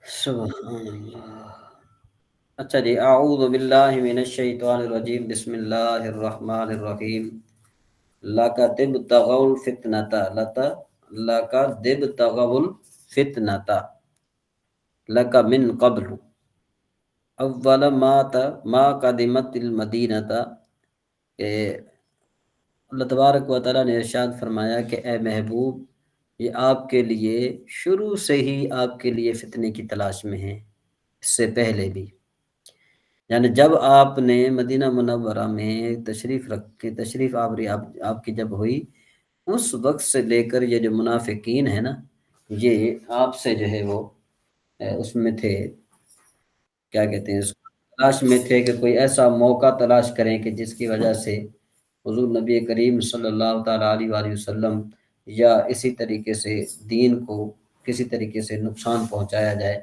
سبحان اللہ۔ اچھا جی، اعوذ باللہ من الشیطان الرجیم، بسم اللہ الرحمن الرحیم۔ لَقَدِ ابْتَغَوُا الْفِتْنَةَ لَقَدِ ابْتَغَوُا الْفِتْنَةَ لَكَ مِنْ قَبْلُ اول ما قدمت المدینۃ، کہ اللہ تبارک و تعالیٰ نے ارشاد فرمایا کہ اے محبوب، یہ آپ کے لیے شروع سے ہی آپ کے لیے فتنے کی تلاش میں ہیں، اس سے پہلے بھی، یعنی جب آپ نے مدینہ منورہ میں تشریف آوری آپ کی جب ہوئی، اس وقت سے لے کر یہ جو منافقین ہیں نا، یہ آپ سے جو ہے وہ اس میں تھے، کیا کہتے ہیں اس کو، تلاش میں تھے کہ کوئی ایسا موقع تلاش کریں کہ جس کی وجہ سے حضور نبی کریم صلی اللہ تعالیٰ علیہ وآلہ وسلم یا اسی طریقے سے دین کو کسی طریقے سے نقصان پہنچایا جائے۔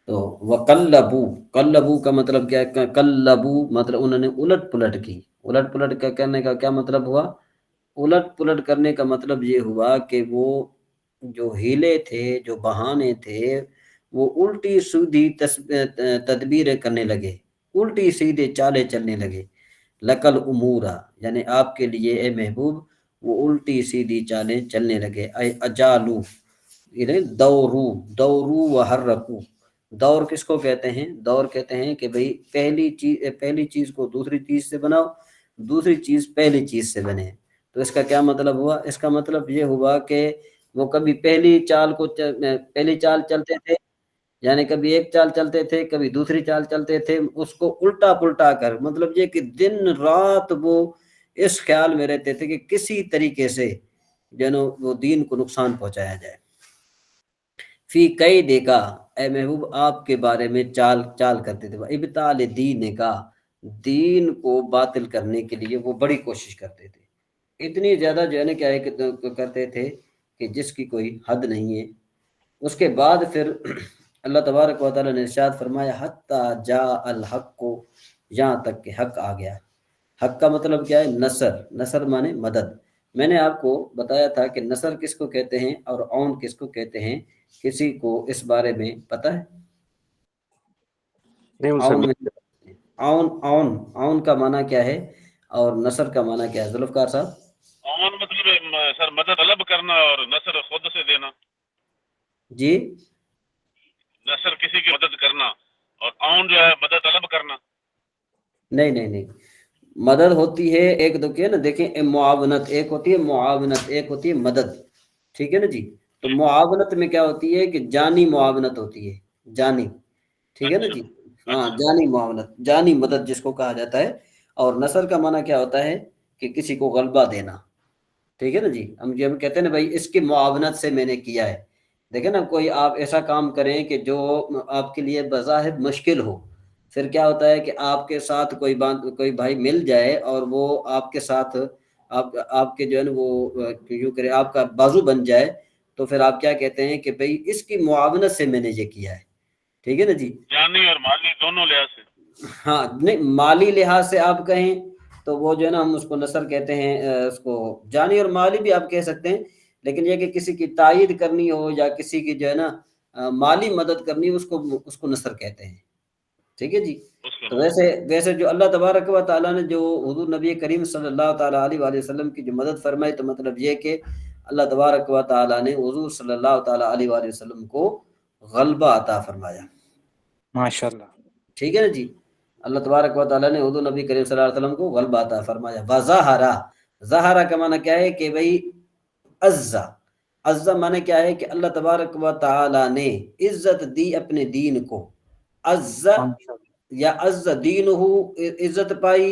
تو وَقَلَّبُوا، قلبو کا مطلب کیا ہے؟ قلبو مطلب انہوں نے الٹ پلٹ کی۔ الٹ پلٹ کا کرنے کا کیا مطلب ہوا؟ الٹ پلٹ کرنے کا مطلب یہ ہوا کہ وہ جو ہیلے تھے، جو بہانے تھے، وہ الٹی سیدھی تدبیریں کرنے لگے، الٹی سیدھے چالیں چلنے لگے۔ لکل امورا، یعنی آپ کے لیے اے محبوب وہ الٹی سیدھی چالیں چلنے لگے۔ اے اجالو، یعنی دورو و حرکو۔ دور کس کو کہتے ہیں؟ دور کہتے ہیں کہ بھئی پہلی چیز کو دوسری چیز سے بناؤ، دوسری چیز پہلی چیز سے بنے۔ تو اس کا کیا مطلب ہوا؟ اس کا مطلب یہ ہوا کہ وہ کبھی پہلی چال چلتے تھے، یعنی کبھی ایک چال چلتے تھے، کبھی دوسری چال چلتے تھے، اس کو الٹا پلٹا کر، مطلب یہ کہ دن رات وہ اس خیال میں رہتے تھے کہ کسی طریقے سے وہ دین کو نقصان پہنچایا جائے۔ فی کئی دیکھا، اے محبوب آپ کے بارے میں چال کرتے تھے، ابطال دین کا، دین کو باطل کرنے کے لیے وہ بڑی کوشش کرتے تھے، اتنی زیادہ جو ہے نا کیا ہے کہ کرتے تھے کہ جس کی کوئی حد نہیں ہے۔ اس کے بعد پھر اللہ تبارک و تعالیٰ نے ارشاد فرمایا حتی جاء الحق کو، یہاں تک کہ حق آ گیا۔ حق کا مطلب کیا ہے؟ نصر مانے مدد۔ میں نے آپ کو بتایا تھا کہ نصر کس کو کہتے ہیں اور عون کس کو کہتے ہیں، کسی کو اس بارے میں پتہ ہے؟ نہیں عون میں عون کا معنی کیا ہے اور نصر کا معنی کیا ہے ذوالفقار صاحب؟ عون مطلب سر مدد طلب کرنا اور نصر خود سے دینا۔ جی، نصر کسی کی مدد کرنا اور عون جو ہے مدد طلب کرنا۔ نہیں، مدد ہوتی ہے ایک دو کے نا، دیکھیں معاونت ایک ہوتی ہے، معاونت ایک ہوتی ہے مدد، ٹھیک ہے نا جی؟ تو معاونت میں کیا ہوتی ہے کہ جانی معاونت ہوتی ہے، جانی، ٹھیک ہے نا جی؟ ہاں، جانی معاونت، جانی مدد جس کو کہا جاتا ہے۔ اور نصر کا معنی کیا ہوتا ہے کہ کسی کو غلبہ دینا، ٹھیک ہے نا جی؟ ہم کہتے ہیں نا بھائی اس کی معاونت سے میں نے کیا ہے، دیکھیں نا کوئی آپ ایسا کام کریں کہ جو آپ کے لیے بظاہر مشکل ہو، پھر کیا ہوتا ہے کہ آپ کے ساتھ کوئی بھائی مل جائے اور وہ آپ کے ساتھ آپ کے جو ہے نا وہ یوں کرے، آپ کا بازو بن جائے، تو پھر آپ کیا کہتے ہیں کہ بھئی اس کی معاونت سے میں نے یہ کیا ہے، ٹھیک ہے نا جی؟ جانی اور مالی دونوں لحاظ سے۔ ہاں، نہیں مالی لحاظ سے آپ کہیں تو وہ جو ہے نا ہم اس کو نصر کہتے ہیں، اس کو جانی اور مالی بھی آپ کہہ سکتے ہیں، لیکن یہ کہ کسی کی تائید کرنی ہو یا کسی کی جو ہے نا مالی مدد کرنی ہو، اس کو نصر کہتے ہیں، ٹھیک ہے جی؟ تو ویسے جو اللہ تبارک و تعالیٰ نے جو حضور نبی کریم صلی اللہ تعالیٰ علیہ وآلہ وسلم کی جو مدد فرمائی، تو مطلب یہ کہ اللہ تبارک و تعالیٰ نے حضور صلی اللہ تعالیٰ علیہ وآلہ وسلم کو غلبہ عطا فرمایا، ماشاءاللہ، ٹھیک ہے نا جی؟ اللہ تبارک و تعالیٰ نے حضور نبی کریم صلی اللہ علیہ وسلم کو غلبہ عطا فرمایا۔ ظہرا کا معنی کیا ہے کہ بھئی عزا معنی کیا ہے کہ اللہ تبارک و تعالیٰ نے عزت دی اپنے دین کو، عزا یا عز دینہ، عزت پائی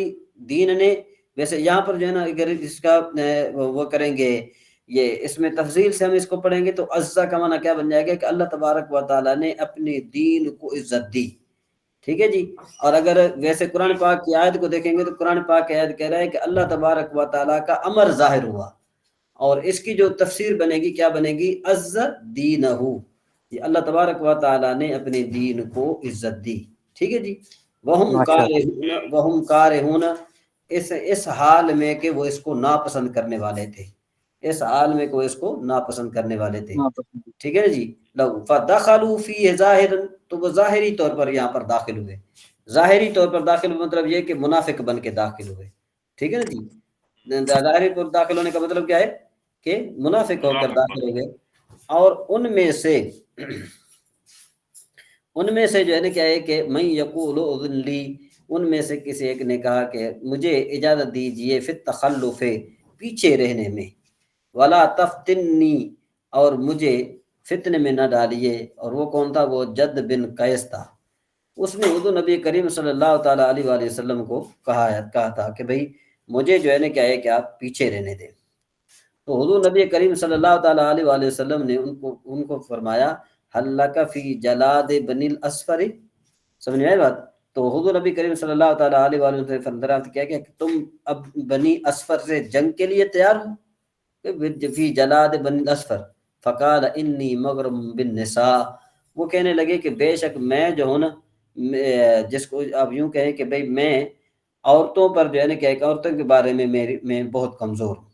دین نے۔ ویسے یہاں پر جو ہے نا اگر اس کا وہ کریں گے، یہ اس میں تفصیل سے ہم اس کو پڑھیں گے تو عزا کا معنی کیا بن جائے گا کہ اللہ تبارک و تعالیٰ نے اپنے دین کو عزت دی، ٹھیک ہے جی؟ اور اگر ویسے قرآن پاک کی آیت کو دیکھیں گے تو قرآن پاک کی آیت کہہ رہا ہے کہ اللہ تبارک و تعالیٰ کا امر ظاہر ہوا، اور اس کی جو تفسیر بنے گی کیا بنے گی؟ عز دینہ، یہ اللہ تبارک و تعالیٰ نے اپنے دین کو عزت دی، ٹھیک ہے جی؟ وہم کارہون، اس حال میں کہ وہ اس کو ناپسند کرنے والے تھے، اس حال میں کوئی اس کو ناپسند کرنے والے تھے، ناپسند۔ ٹھیک ہے نا جی. لو فدخلوا فیہ ظاہرا، تو وہ ظاہری طور پر یہاں پر داخل ہوئے. ظاہری طور پر داخل ہوئے مطلب یہ کہ منافق بن کے داخل ہوئے، ٹھیک ہے نا جی. ظاہری طور پر داخل ہونے کا مطلب کیا ہے کہ منافق ہو کر داخل ہو گئے. اور ان میں سے جو ہے نا کیا ہے کہ من یقول اذن لی، ان میں سے کسی ایک نے کہا کہ مجھے اجازت دیجئے فی التخلف، پیچھے رہنے میں، ولا تفتنی، اور مجھے فتنے میں نہ ڈالیے. اور وہ کون تھا؟ وہ جد بن قیس تھا. اس نے حضور نبی کریم صلی اللہ تعالیٰ علیہ وآلہ وسلم کو کہا تھا کہ بھئی مجھے جو ہے نا کیا ہے کہ آپ پیچھے رہنے دیں. تو حضور نبی کریم صلی اللہ تعالیٰ علیہ وآلہ وسلم نے ان کو فرمایا حل لک فی جلاد بنی الاسفر. سمجھ میں آئی بات؟ تو حضور نبی کریم صلی اللہ تعالیٰ علیہ وآلہ وسلم نے فرمایا کیا کہ تم اب بنی اسفر سے جنگ کے لیے تیار ہو؟ فی جلاد بنی الاسفر. فقال انی مغرم بالنساء، وہ کہنے لگے کہ بے شک میں جو ہوں نا، جس کو آپ یوں کہیں کہ بھئی میں عورتوں پر جو ہے نا کہ ایک عورتوں کے بارے میں میں بہت کمزور ہوں،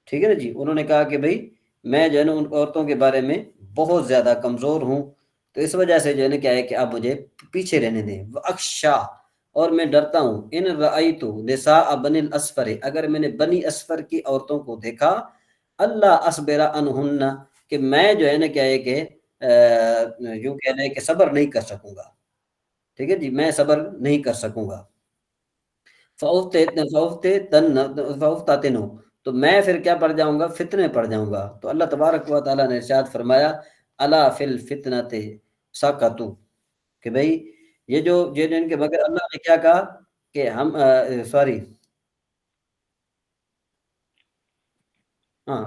ٹھیک ہے نا جی. انہوں نے کہا کہ بھئی میں جو ہے نا ان عورتوں کے بارے میں بہت زیادہ کمزور ہوں، تو اس وجہ سے جو ہے نا کیا ہے کہ آپ مجھے پیچھے رہنے دیں. اخشا، اور میں ڈرتا ہوں، ان رأیت نساء بنی الاسفر، اگر میں نے بنی اسفر کی عورتوں کو دیکھا، اللہ اصبر عنہن، کہ میں جو ہے نا کیا ہے کہ یوں کہہ لیں کہ صبر نہیں کر سکوں گا، ٹھیک ہے جی، میں صبر نہیں کر سکوں گا. فافتتن، تو میں پھر کیا پڑ جاؤں گا؟ فتنے پڑ جاؤں گا. تو اللہ تبارک و تعالیٰ نے ارشاد فرمایا الا فی الفتنۃ سقطوا، کہ بھئی یہ جو ان کے بغیر اللہ نے کیا کہا کہ ہم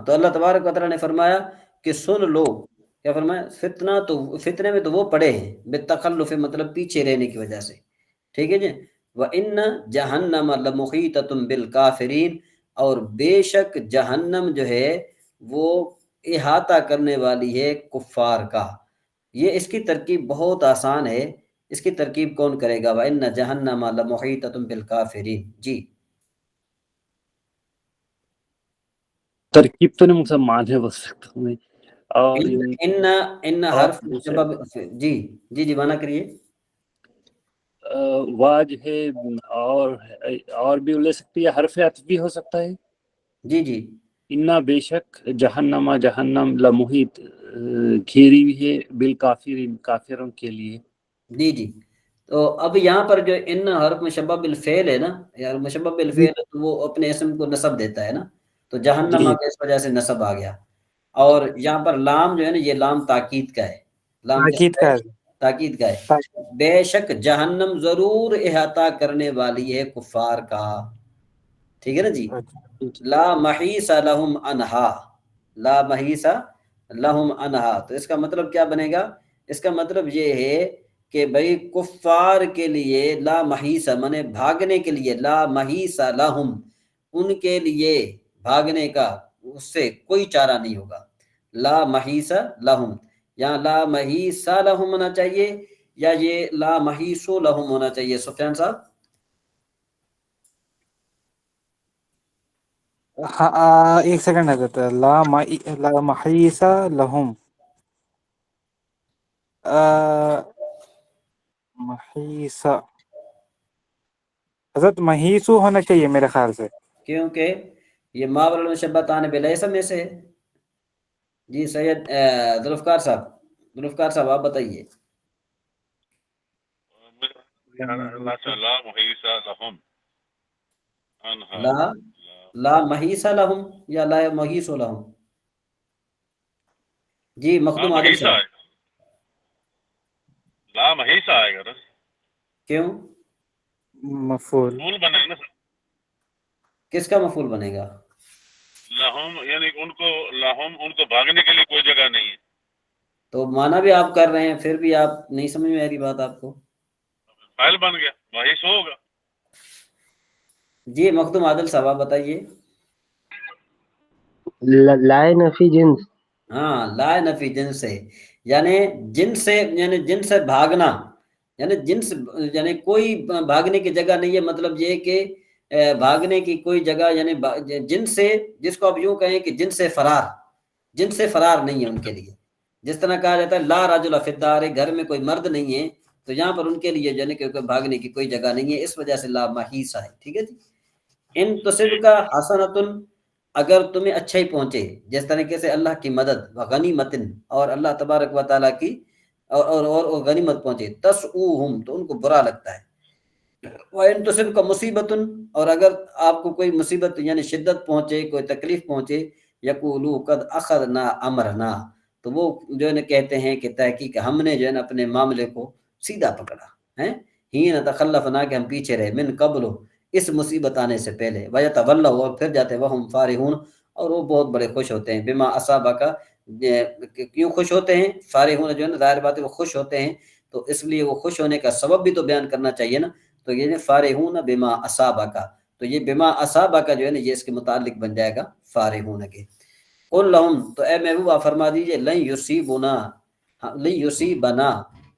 تو اللہ تبارک و تعالیٰ نے فرمایا کہ سن لو، کیا فرمایا؟ فتنے میں تو وہ پڑے ہیں بالتخلف، مطلب پیچھے رہنے کی وجہ سے، ٹھیک ہے جی. وَإِنَّ جَهَنَّمَ لَمُحِيطَةٌ بِالْكَافِرِينَ، اور بے شک جہنم جو ہے وہ احاطہ کرنے والی ہے کفار کا. یہ اس کی ترکیب بہت آسان ہے، اس کی ترکیب کون کرے گا؟ وَإِنَّ جَهَنَّمَ لَمُحِيطَةٌ بِالْكَافِرِينَ. جی ترکیب تو نہیں مجھے معنی بول سکتا ہوں میں. اور ان حرف سبب، جی جی جی مانا کریے. واج ہے، اور بھی لے سکتی ہے، حرف عطف بھی ہو سکتا ہے. جی جی انا بے شک جہنم، جہنم لمحیط گھیری ہوئی ہے، بالکافرین کافروں کے لیے. جی جی. تو اب یہاں پر جو ان حرف مشبہ بالفعل ہے نا، یار مشبہ بالفعل تو وہ اپنے اسم کو نصب دیتا ہے نا، تو جہنم آ کے اس وجہ سے نصب آ گیا. اور یہاں پر لام جو ہے نا، یہ لام تاکید کا ہے. لام تاکید کا ہے. بے شک جہنم ضرور احاطہ کرنے والی ہے کفار کا، ٹھیک ہے نا جی. لا محیص لہم عنہا، لا محیص لہم عنہا، تو اس کا مطلب کیا بنے گا؟ اس کا مطلب یہ ہے کہ بھئی کفار کے لیے لا محیص مانے بھاگنے کے لیے، لا محیص لہم، ان کے لیے بھاگنے کا اس سے کوئی چارہ نہیں ہوگا. لا محیص لہم، یہاں لا محیص لہم ہونا چاہیے یا یہ لا محیص لہم ہونا چاہیے؟ سفیان صاحب. ایک سیکنڈ حضرت. لا محیص لہم، محیص حضرت محیصو ہونا چاہیے میرے خیال سے، کیونکہ یہ ماور المشبتان بلیس میں سے ہے. جی سید ذوالفقار صاحب آپ بتائیے. لا محیص لہم یا لا محیص لہم؟ جی مخدوم عادل صاحب. لا محیص آئے گا. کیوں؟ مفعول بنے گا نا. کس کا مفعول بنے گا؟ لہم یعنی ان کو بھاگنے کے لیے کوئی جگہ نہیں ہے. تو معنی بھی آپ کر رہے ہیں، پھر بھی آپ نہیں سمجھ میں آ رہی بات آپ کو. فاعل بن گیا، محیص ہوگا. جی مخدوم عادل صاحب آپ بتائیے. لائے نفی جنس. ہاں لا نفی جنس سے، یعنی جن سے بھاگنا، یعنی جنس، یعنی کوئی بھاگنے کی جگہ نہیں ہے. مطلب یہ کہ بھاگنے کی کوئی جگہ، یعنی جن سے، جس کو آپ یوں کہیں کہ جن سے فرار نہیں ہے ان کے لیے. جس طرح کہا جاتا ہے لا رجل فی الدار، گھر میں کوئی مرد نہیں ہے، تو یہاں پر ان کے لیے جو ہے کہ بھاگنے کی کوئی جگہ نہیں ہے، اس وجہ سے لا محیصہ ہے. ٹھیک ہے جی. ان تصبک حسنۃ، اگر تمہیں اچھا ہی پہنچے، جس طریقے سے اللہ کی مدد، غنیمت، اور اللہ تبارک و تعالیٰ کی اور غنیمت پہنچے، تسؤہم، تو ان کو برا لگتا ہے. وَإِن تُصِبْكَ مُصِیبَةٌ، اور اگر آپ کو کوئی مصیبت یعنی شدت پہنچے، کوئی تکلیف پہنچے، یقولوا قد اخذنا امرنا، تو وہ جو ہے نا کہتے ہیں کہ تحقیق ہم نے جو ہے نا اپنے معاملے کو سیدھا پکڑا ہے. حین تخلفنا، کہ ہم پیچھے رہے، من قبل، اس مصیبت آنے سے پہلے، ویتولوا، اور پھر جاتے، وہم فارحون، اور وہ بہت بڑے خوش ہوتے ہیں. بما اصابک، کیوں خوش ہوتے ہیں؟ فارحون جو ہے نا ظاہر بات ہے وہ خوش ہوتے ہیں، تو اس لیے وہ خوش ہونے کا سبب بھی تو بیان کرنا چاہیے نا. تو یہ فارحون بما اصابک، تو یہ بما اصابک جو ہے نا یہ اس کے متعلق بن جائے گا فارحون کے. قل لہم، تو اے محبوبہ فرما دیجئے، لن یصیبنا،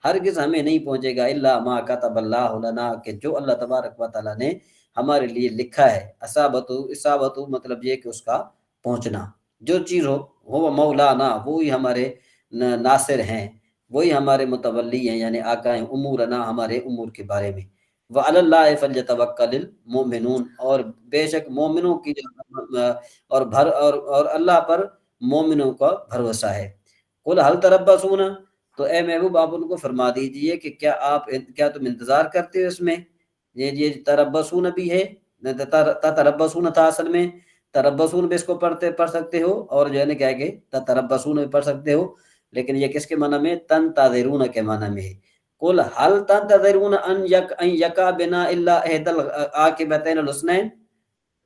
ہرگز ہمیں نہیں پہنچے گا، الا ما کتب اللہ لنا، کہ جو اللہ تبارک و تعالیٰ نے ہمارے لیے لکھا ہے. اصابت مطلب یہ کہ اس کا پہنچنا، جو چیز ہو مولانا، وہی ہمارے ناصر ہیں، وہی ہمارے متولی ہیں، یعنی آقا ہیں، امورنا، ہمارے امور کے بارے میں. وعلی اللہ فلیتوکل المؤمنون، اور بے شک مومنوں کی اور اللہ پر مومنوں کا بھروسہ ہے. قل هل تربصون، تو اے محبوب آپ ان کو فرما دیجئے کہ کیا تم انتظار کرتے ہو اس میں. یہ تربصون بھی ہے، تربصون تھا اصل میں، تربصون بھی اس کو پڑھ سکتے ہو، اور جو ہے نا کیا کہ تربصون بھی پڑھ سکتے ہو، لیکن یہ کس کے معنی میں؟ تنتظرون کے معنی میں ہے. قل هل تنتظرون ان یقع بنا الا احدى العاقبتين الحسنین،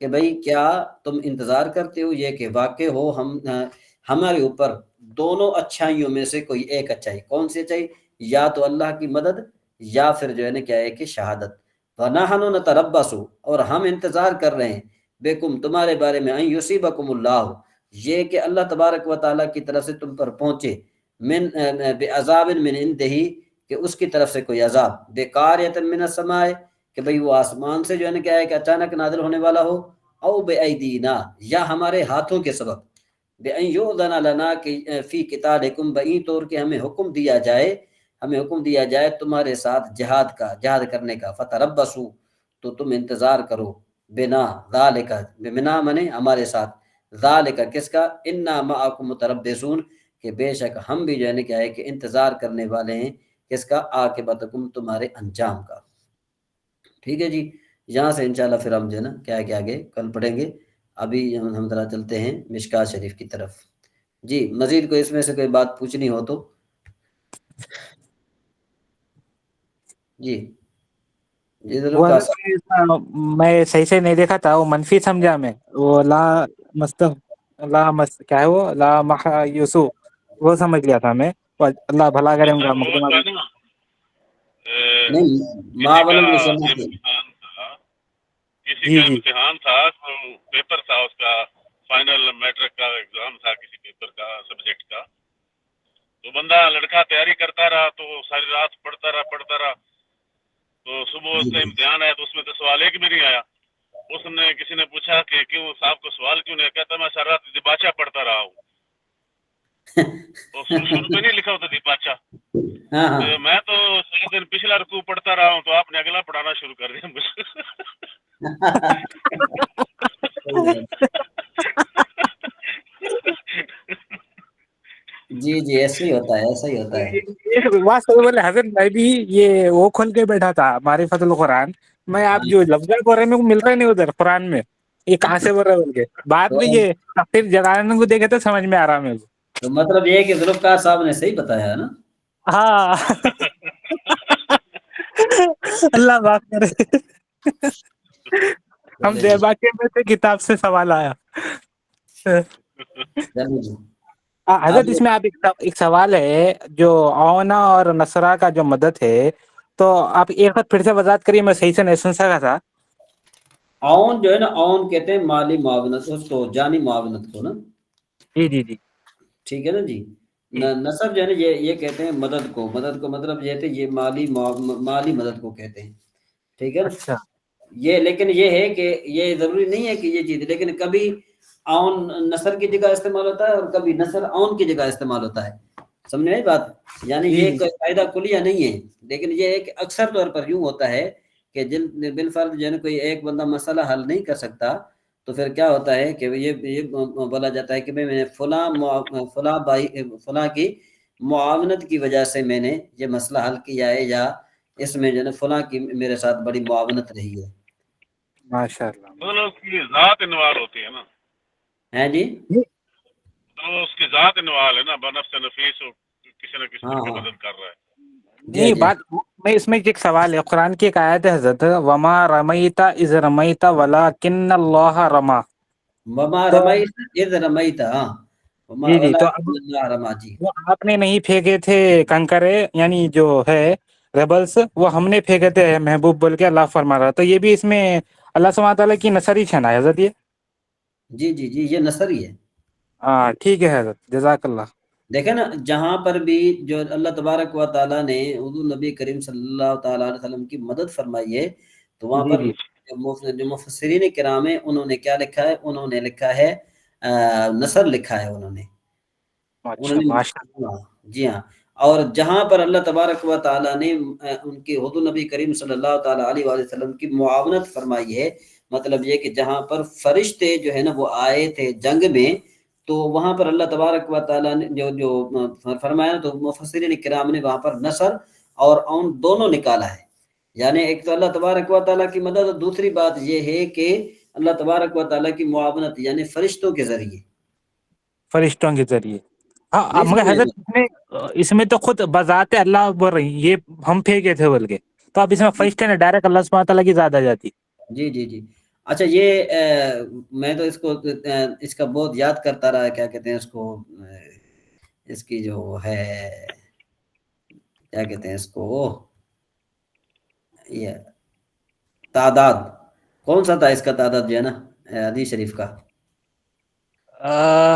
کہ بھئی کیا تم انتظار کرتے ہو یہ کہ واقع ہو ہمارے اوپر دونوں اچھائیوں میں سے کوئی ایک اچھائی. کون سی اچھائی؟ یا تو اللہ کی مدد، یا پھر جو ہے نا کیا ہے کہ شہادت. وَنَحْنُ نَتَرَبَّصُ، اور ہم انتظار کر رہے ہیں، بِكُمْ، تمہارے بارے میں، ان یصیبکم اللہ، یہ کہ اللہ تبارک و تعالیٰ کی طرف سے تم پر پہنچے، من بعذاب من عنده، کہ اس کی طرف سے کوئی عذاب، بقاریۃ من السماء، کہ بھئی وہ آسمان سے جو ہے نا کیا ہے کہ اچانک نازل ہونے والا ہو، او بأیدینا، یا ہمارے ہاتھوں کے سبب، بأن یؤذن لنا، کہ فی قتالکم، بئی طور کہ ہمیں حکم دیا جائے تمہارے ساتھ جہاد کرنے کا. فتربصوا، تو تم انتظار کرو، بنا ذالک، بنا منے ہمارے ساتھ، ذالک کس کا؟ انا معکم متربصون، کہ بے شک ہم بھی جو ہے نا کیا ہے کہ انتظار کرنے والے ہیں، کس کا؟ عاقبتکم، تمہارے انجام کا. ٹھیک ہے جی. یہاں سے انشاءاللہ پھر ہم جو ہے نا کیا ہے کہ آگے کل پڑھیں گے. ابھی ہم ذرا چلتے ہیں مشکات شریف کی طرف. جی مزید کوئی اس میں سے کوئی بات پوچھنی ہو تو جی. وہ میں صحیح سے نہیں دیکھا تھا، وہ منفی سمجھا میں، وہ کیا ہے وہ لا محیسو، وہ سمجھ لیا تھا میں. اللہ بھلا کرے ان کا وہ مقدمہ. تھا نا نہیں، کسی کا معاون امتحان تھا، جی جی تو پیپر تھا اس کا، فائنل میٹرک کا ایگزام تھا کسی پیپر کا، سبجیکٹ کا. تو بندہ لڑکا تیاری کرتا رہا، تو ساری رات پڑھتا رہا. تو صبح اس کا امتحان آیا، تو اس میں تو سوال ایک بھی نہیں آیا. اس نے کسی نے پوچھا کہ کیوں صاحب کو سوال کیوں نہیں؟ کہتا میں ساری رات دیباچہ پڑھتا رہا ہوں. شروع میں نہیں لکھا ہوتا دیباچہ. میں تو 7 دن پچھلا رکوع پڑھتا رہا ہوں، تو آپ نے اگلا پڑھانا شروع کر دیا مجھے. جی ایسے ہی ہوتا ہے. بولے حضرت میں بھی یہ وہ کھول کے بیٹھا تھا معرفت القرآن، میں آپ جو لفظ بول رہے ہیں میرے کو مل رہا نہیں ادھر قرآن میں، یہ کہاں سے بول رہے بول کے بعد میں یہ تفسیر جلالین کو دیکھے تو سمجھ میں آ رہا میرے کو. تو مطلب یہ ہے کہ ذوالفقار صاحب نے صحیح بتایا ہے نا. ہاں اللہ معاف کرے. ہم دیباچے میں سے کتاب سے سوال آیا. حضرت اس میں آپ ایک سوال ہے، جو اونا اور نصرہ کا جو مدد ہے، تو آپ ایک بار پھر سے وضاحت کریے، میں صحیح سے نہیں سن سکا تھا. اون جو ہے نا، اون کہتے ہیں مالی معاونت، اس کو جانی معاونت کو نا. جی ٹھیک ہے نا جی. نصب جو ہے نا یہ کہتے ہیں مدد کو مطلب یہ تھے، یہ مالی مدد کو کہتے ہیں. ٹھیک ہے نا. اچھا یہ لیکن یہ ہے کہ یہ ضروری نہیں ہے کہ یہ چیز، لیکن کبھی آن نثر کی جگہ استعمال ہوتا ہے اور کبھی نثر آن کی جگہ استعمال ہوتا ہے، سمجھ آئی بات؟ یعنی یہ کوئی قاعدہ کلیہ نہیں ہے، لیکن یہ ہے کہ اکثر طور پر یوں ہوتا ہے کہ بالفرض جو ہے کوئی ایک بندہ مسئلہ حل نہیں کر سکتا تو پھر کیا ہوتا ہے کہ یہ بولا جاتا ہے کہ میں نے فلاں کی معاونت کی وجہ سے میں نے یہ مسئلہ حل کیا ہے، یا اس میں جو ہے فلاں کی میرے ساتھ بڑی معاونت رہی ہے۔ ماشاء اللہ۔ مطلب اس کی ذات انوال ہوتی ہے نا، ہیں جی، تو اس کی ذات انوال ہے نا، بنفس نفیس کسی نہ کسی طرح مدد کر رہا ہے۔ نہیں بات میں اس میں ایک سوال ہے، قرآن کی ایک آیت ہے حضرت، وما رمیت اذ رمیت ولکن اللہ رما، وما تو رمیت اذ رمیت، ہاں جی تو اب ولکن اللہ رما، جی وہ آپ نے نہیں پھینکے تھے کنکرے، یعنی جو ہے ریبلس، وہ ہم نے پھینکے تھے محبوب بول کے اللہ فرما رہا، تو یہ بھی اس میں اللہ سبحانہ تعالیٰ کی نصری چھنا ہے حضرت یہ؟ جی جی جی، یہ نصر ہی ہے۔ ہاں ٹھیک ہے حضرت، جزاک اللہ۔ دیکھیں نا، جہاں پر بھی جو اللہ تبارک و تعالیٰ نے حضور نبی کریم صلی اللہ تعالیٰ علیہ وسلم کی مدد فرمائی ہے، تو وہاں جی پر جی جو مفسرین کرام ہیں انہوں نے کیا لکھا ہے؟ انہوں نے لکھا ہے نصر لکھا ہے، انہوں نے اچھا ماشاء ہاں، جی ہاں۔ اور جہاں پر اللہ تبارک و تعالیٰ نے ان کی حضور نبی کریم صلی اللہ تعالیٰ علیہ وآلہ وسلم کی معاونت فرمائی ہے، مطلب یہ کہ جہاں پر فرشتے جو ہے نا وہ آئے تھے جنگ میں، تو وہاں پر اللہ تبارک و تعالیٰ نے جو فرمایا، تو مفسرین کرام نے وہاں پر نصر اور اون دونوں نکالا ہے، یعنی ایک تو اللہ تبارک و تعالیٰ کی مدد، اور دوسری بات یہ ہے کہ اللہ تبارک و تعالیٰ کی معاونت یعنی فرشتوں کے ذریعے، فرشتوں کے ذریعے۔ ہاں نہیں مگر سمجھ حضرت رہے؟ اس میں تو خود بذات اللہ بول رہی ہیں، یہ ہم پھینکے تھے بول کے، تو اب اس میں فرشتے نے ڈائریکٹ اللہ سبحانہ تعالیٰ کی ذات آ جاتی۔ جی جی جی، اچھا یہ میں تو اس کو اس کا بہت یاد کرتا رہا، کیا کہتے ہیں اس کو، اس کی جو ہے کیا کہتے ہیں اس کو، یہ تعداد کون سا تھا اس کا تعداد جو ہے نا حدیث شریف کا؟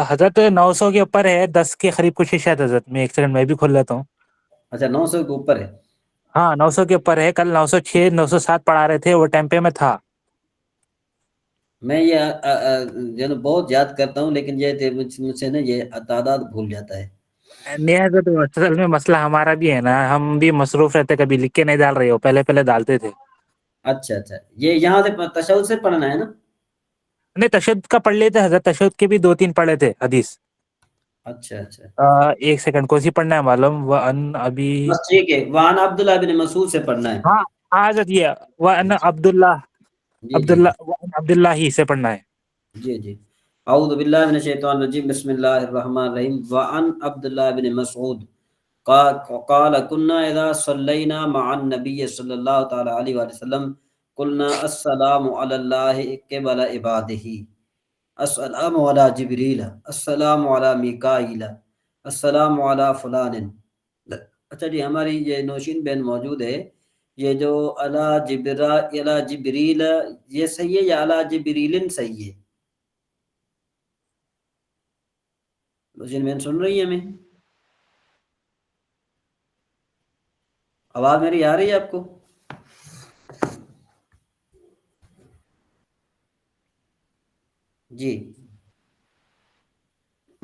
حضرت 900 کے اوپر ہے، 10 کے قریب کچھ ہے شاید حضرت، میں ایک سیکنڈ میں بھی کھول لیتا ہوں۔ اچھا 900 کے اوپر ہے؟ ہاں 900 کے اوپر ہے، کل 906 907 پڑھا رہے تھے، وہ ٹائم پہ میں تھا۔ میں یہ جو ہے نا بہت یاد کرتا ہوں، لیکن یہ مجھ سے نا یہ تعداد بھول جاتا ہے۔ نہیں حضرت اصل میں مسئلہ ہمارا بھی ہے نا، ہم بھی مصروف رہتے، کبھی لکھ کے نہیں ڈال رہے ہو، پہلے ڈالتے تھے۔ اچھا اچھا، یہ یہاں سے تشہد سے پڑھنا ہے نا؟ نہیں تشہد کا پڑھ لیتے حضرت، تشہد کے بھی 2-3 پڑھے تھے حدیث۔ اچھا اچھا، ایک سیکنڈ، کون سی پڑھنا ہے معلوم؟ وَأَنْ ابھی، بس ٹھیک ہے، وعن عبداللہ بن مسعود سے پڑھنا ہے۔ ہاں حضرت یہ وَأَنْ عبداللہ، جی جی جی وَأَنْ عبداللہ ہی سے پڑھنا ہے۔ جی جی، اعوذ باللہ من الشیطان الرجیم، بسم اللہ الرحمن الرحیم۔ وعن عبداللہ بن مسعود قال كنا اذا صلينا مع النبي صلی اللہ تعالی علیہ وآلہ وسلم قلنا السلام علی اللہ قبل عباده، السلام علی جبریل، السلام علی میکائیل، السلام علی فلان۔ اچھا جی، ہماری یہ نوشین بہن موجود ہے، یہ جو علی جبریل یہ صحیح ہے یا علی جبریلن صحیح ہے؟ نوشین بہن سن رہی ہے ہمیں؟ آواز میری آ رہی ہے آپ کو؟ جی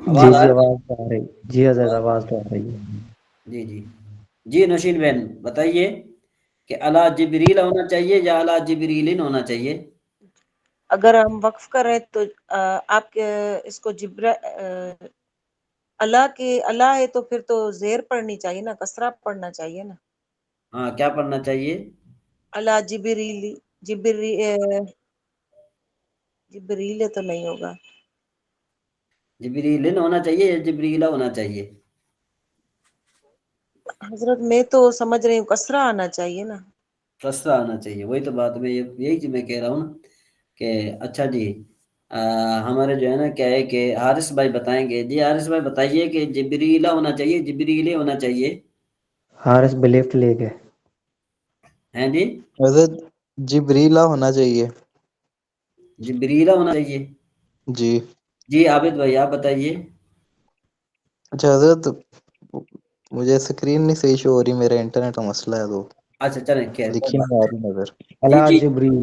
جی آواز آ جی رہی آواز تو آ رہی، جی حضرت ہے؟ آواز تو آ رہی ہے۔ جی جی جی، نوشین بہن بتائیے کہ علی جبریل ہونا چاہیے یا علی جبریلن ہونا چاہیے؟ اگر ہم وقف کر رہے تو آپ کے اس کو اللہ کے اللہ ہے تو پھر تو زیر پڑھنی چاہیے نا، کسرہ پڑھنا چاہیے نا۔ ہاں کیا پڑھنا چاہیے؟ اللہ جبریل تو نہیں ہوگا، جبریلن ہونا چاہیے یا جبریلہ ہونا چاہیے؟ حضرت میں تو سمجھ رہی ہوں کسرہ آنا چاہیے نا۔ کسرہ آنا چاہیے، وہی تو بات میں یہی چیز میں کہہ رہا ہوں کہ اچھا جی ہمارے جو ہے نا کیا ہے کہ حارث بھائی بتائیں گے۔ جی حارث بھائی بتائیے کہ جبریلہ ہونا چاہیے جبریلے ہونا چاہیے؟ حارث بلیفٹ لے گئے۔ ہیں جی؟ حضرت جبریلہ ہونا چاہیے۔ جبریلہ ہونا چاہیے؟ جی جی عابد بھائی آپ بتائیے۔ اچھا حضرت، مجھے اسکرین نہیں صحیح شو ہو رہی، میرا انٹرنیٹ کا مسئلہ ہے تو اچھا چلیں خیر کوئی لکھی بات نہیں آ رہی نظر۔ نہیں۔ اللہ جی جی جبریل،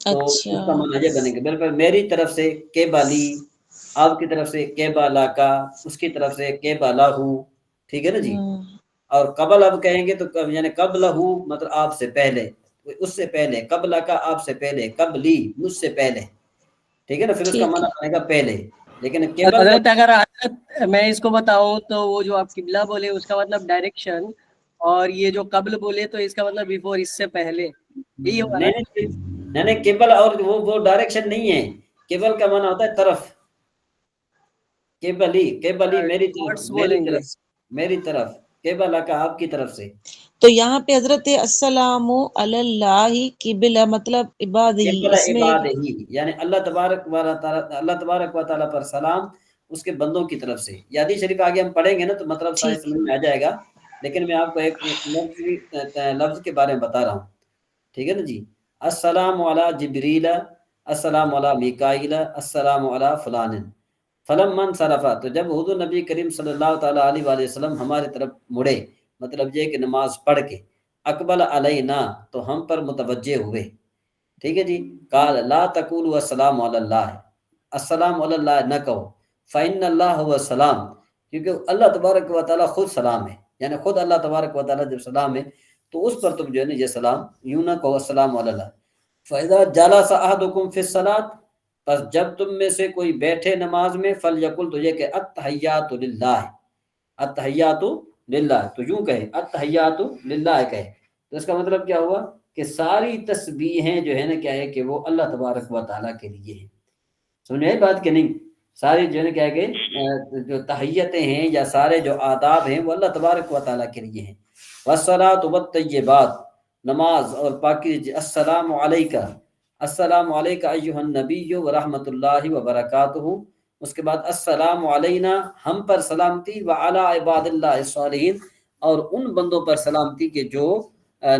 تو اچھا اس کا معنی یہ بنے گا بالکل میری طرف سے کے بالی، آپ کی طرف سے کے بالا کا، اس کی طرف سے کے بالا ہوں، ٹھیک ہے نا جی. ہوں، اور قبل اب کہیں گے تو یعنی قبل ہوں مطلب آپ سے پہلے، اس سے پہلے، قبل کا آپ سے پہلے، قبلی مجھ سے پہلے، ٹھیک ہے نا. پھر اس کا ٹھیک معنی ہے. بنے گا پہلے. لیکن کیبل کا حضرت اگر حضرت میں اس کو بتاؤں تو وہ جو آپ قبلہ بولے اس کا مطلب ڈائریکشن، اور یہ جو قبل بولے تو اس کا مطلب بیفور، اس سے پہلے، یہی ہوا نا؟ نہیں کیبل اور وہ ڈائریکشن نہیں ہے. کیبل کا معنی ہوتا ہے طرف. کیبلی میری طرف، ٹورڈس بولیں گے. میری طرف، کیبل کا آپ کی طرف سے. تو یہاں پہ حضرت السلام علی اللہ قبلہ مطلب عباد ہی، قبل اس میں عباد ہی یعنی اللہ تبارک و تعالیٰ پر سلام اس کے بندوں کی طرف سے. یہ حدیث شریف آگے ہم پڑھیں گے نا تو مطلب سارے ٹھیک سمجھ میں آ جائے گا، لیکن میں آپ کو ایک لفظ کے بارے میں بتا رہا ہوں، ٹھیک ہے نا جی. السلام علی جبریل، السلام علی میکائیل، السلام علی فلان. فلما صرفا، تو جب حضور نبی کریم صلی اللہ تعالیٰ علیہ وآلہ وسلم ہمارے طرف مڑے، مطلب یہ کہ نماز پڑھ کے، اقبل علینا تو ہم پر متوجہ ہوئے، ٹھیک ہے جی. قال لا تقولوا السلام علی اللہ، السلام علی اللہ نہ کہو، فإن اللہ هو السلام، کیونکہ اللہ تبارک و تعالیٰ خود سلام ہے، یعنی خود اللہ تبارک و تعالیٰ جب سلام ہے تو اس پر تم جو ہے نا یہ سلام یوں نہ کہو السلام علی اللہ. فإذا جلس أحدكم في الصلاة، پس جب تم میں سے کوئی بیٹھے نماز میں، فلیقل، تو یہ کہ التحیات للہ، التحیات للہ، تو یوں کہے التحیات للہ کہے. تو اس کا مطلب کیا ہوا کہ ساری تسبیحیں جو ہے نا کیا ہے کہ وہ اللہ تبارک و تعالیٰ کے لیے ہیں. سمجھ آئی بات کہ نہیں؟ ساری جو ہے نا کیا ہے کہ جو تحیتیں ہیں یا سارے جو آداب ہیں وہ اللہ تبارک و تعالیٰ کے لیے ہیں. والصلاۃ والطیبات، نماز اور پاکی. السلام علیکہ، السلام علیکہ ایھا النبی ورحمۃ اللہ وبرکاتہ. اس کے بعد السلام علینا، ہم پر سلامتی، وعلی عباد اللہ الصالحین، اور ان بندوں پر سلامتی کے جو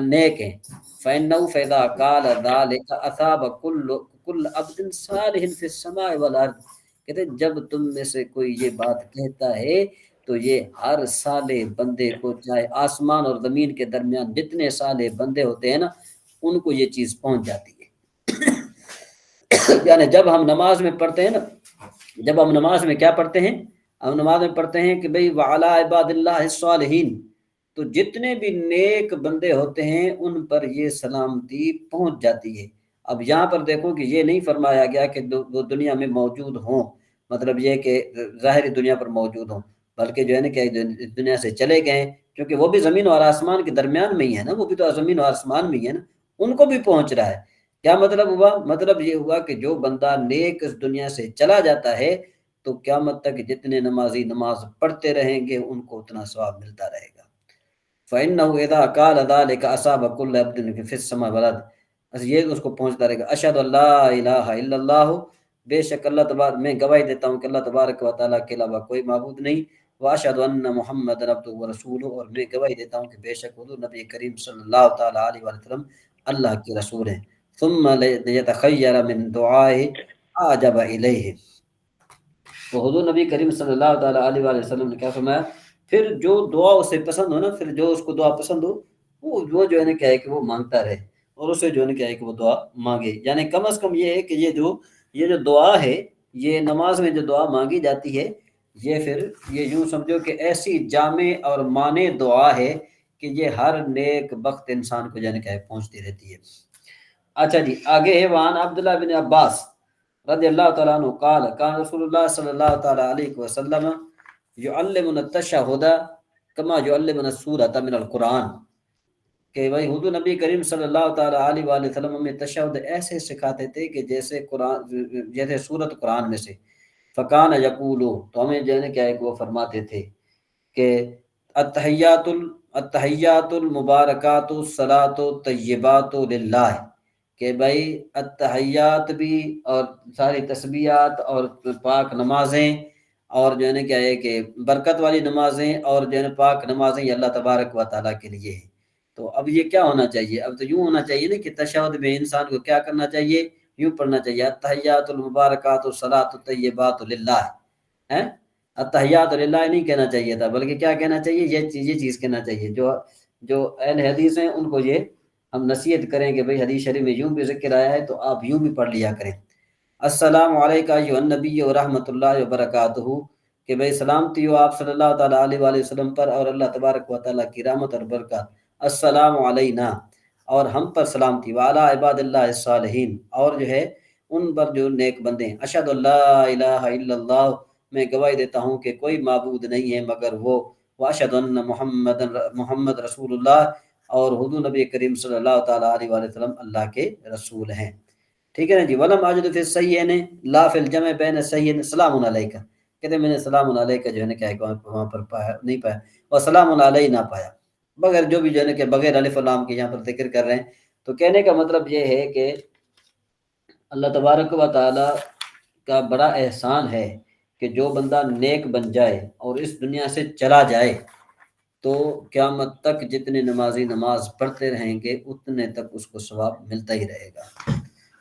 نیک ہیں. فإنه فإذا قال ذلك أصاب كل عبد صالح في السماء والأرض، کہتے ہیں جب تم میں سے کوئی یہ بات کہتا ہے تو یہ ہر صالح بندے کو، چاہے آسمان اور زمین کے درمیان جتنے صالح بندے ہوتے ہیں نا ان کو یہ چیز پہنچ جاتی ہے. یعنی جب ہم نماز میں پڑھتے ہیں نا، جب ہم نماز میں کیا پڑھتے ہیں، ہم نماز میں پڑھتے ہیں کہ بھئی وعلی عباد اللہ الصالحین، تو جتنے بھی نیک بندے ہوتے ہیں ان پر یہ سلامتی پہنچ جاتی ہے. اب یہاں پر دیکھو کہ یہ نہیں فرمایا گیا کہ وہ دنیا میں موجود ہوں، مطلب یہ کہ ظاہری دنیا پر موجود ہوں، بلکہ جو ہے نا کہ دنیا سے چلے گئے، کیونکہ وہ بھی زمین اور آسمان کے درمیان میں ہی ہے نا، وہ بھی تو زمین اور آسمان میں ہی ہے نا، ان کو بھی پہنچ رہا ہے. کیا مطلب ہوا؟ مطلب یہ ہوا کہ جو بندہ نیک اس دنیا سے چلا جاتا ہے تو قیامت تک جتنے نمازی نماز پڑھتے رہیں گے ان کو اتنا ثواب ملتا رہے گا. فإنه إذا قال ذلك أصاب كل عبد في السماء والأرض، بس یہ اس کو پہنچتا رہے گا. اشہد اللہ الہ الا اللہ، بے شک اللہ تبارک، میں گواہی دیتا ہوں کہ اللہ تبارک و تعالیٰ کے علاوہ کوئی معبود نہیں. واشہد ان محمد عبدہ ورسولہ، اور میں گواہی دیتا ہوں کہ بے شک حضور نبی کریم صلی اللہ تعالیٰ علیہ وسلم اللہ کے رسول ہیں. ثم لیتخیر من دعائه اعجب الیہ، تو حضور نبی کریم صلی اللہ تعالیٰ علیہ وسلم نے کیا فرمایا، پھر جو دعا اسے پسند ہو نا، پھر جو اس کو دعا پسند ہو وہ جو ہے نا کیا ہے کہ وہ مانگتا رہے، اور اسے جو ہے نا کیا ہے کہ وہ دعا مانگے. یعنی کم از کم یہ ہے کہ یہ جو دعا ہے، یہ نماز میں جو دعا مانگی جاتی ہے، یہ پھر یہ یوں سمجھو کہ ایسی جامع اور مانع دعا ہے کہ یہ ہر نیک بخت انسان کو جو ہے نا کیا ہے پہنچتی رہتی ہے. اچھا جی آگے ہے. وعن عبداللہ بن عباس رضی اللہ تعالیٰ عنہ قال کان رسول اللہ صلی اللہ تعالیٰ علیہ وسلم یعلمنا التشہد کما یعلمنا السورۃ من القرآن، کہ بھائی حضور نبی کریم صلی اللہ تعالیٰ علیہ وآلہ وسلم ہمیں تشہد ایسے سکھاتے تھے کہ جیسے قرآن، جیسے سورۃ قرآن میں سے. فکان یقول، تو ہمیں جو ہے نا کیا ہے کہ وہ فرماتے تھے کہ التحیات المبارکات الصلاۃ الطیبات للہ، کہ بھائی التحیات بھی اور ساری تسبیحات اور پاک نمازیں اور جو ہے نا کیا ہے کہ برکت والی نمازیں اور جو ہے نا پاک نمازیں یہ اللہ تبارک و تعالیٰ کے لیے ہیں. تو اب یہ کیا ہونا چاہیے؟ اب تو یوں ہونا چاہیے نا کہ تشہد میں انسان کو کیا کرنا چاہیے؟ یوں پڑھنا چاہیے التحیات المبارکات الصلاۃ الطیبات للہ. التحیات للہ نہیں کہنا چاہیے تھا، بلکہ کیا کہنا چاہیے؟ یہ چیز کہنا چاہیے. جو اہل حدیث ہیں ان کو یہ ہم نصیحت کریں کہ بھئی حدیث شریف میں یوں بھی ذکر آیا ہے تو آپ یوں بھی پڑھ لیا کریں. السلام علیکہ ایھا النبی و رحمۃ اللہ وبرکاتہ، کہ بھئی سلامتی ہو آپ صلی اللہ تعالیٰ علیہ وآلہ وسلم پر اور اللہ تبارک و تعالیٰ کی رحمت اور برکات. السلام علینا، اور ہم پر سلامتی، وعلی عباد اللہ الصالحین، اور جو ہے ان پر جو نیک بندے ہیں. اشہد اللہ الہ الا اللہ، میں گواہی دیتا ہوں کہ کوئی معبود نہیں ہے مگر وہ، واشہد ان محمد رسول اللہ، اور حضور نبی کریم صلی اللہ تعالیٰ علیہ وآلہ وسلم اللہ کے رسول ہیں. ٹھیک ہے نا جی. ولم اجد فی الصحیحین لا فی الجمع بین الصحیحین سلام علیکہ، کہتے ہیں میں نے سلام علیکہ جو ہے نا کیا ہے کہ وہاں پر پایا نہیں پایا، اور سلام علیہ نہ پایا، بغیر جو بھی جو ہے نا کہ بغیر الف و لام کے یہاں پر ذکر کر رہے ہیں. تو کہنے کا مطلب یہ ہے کہ اللہ تبارک و تعالی کا بڑا احسان ہے کہ جو بندہ نیک بن جائے اور اس دنیا سے چلا جائے تو قیامت تک جتنے نمازی نماز پڑھتے رہیں گے اتنے تک اس کو ثواب ملتا ہی رہے گا.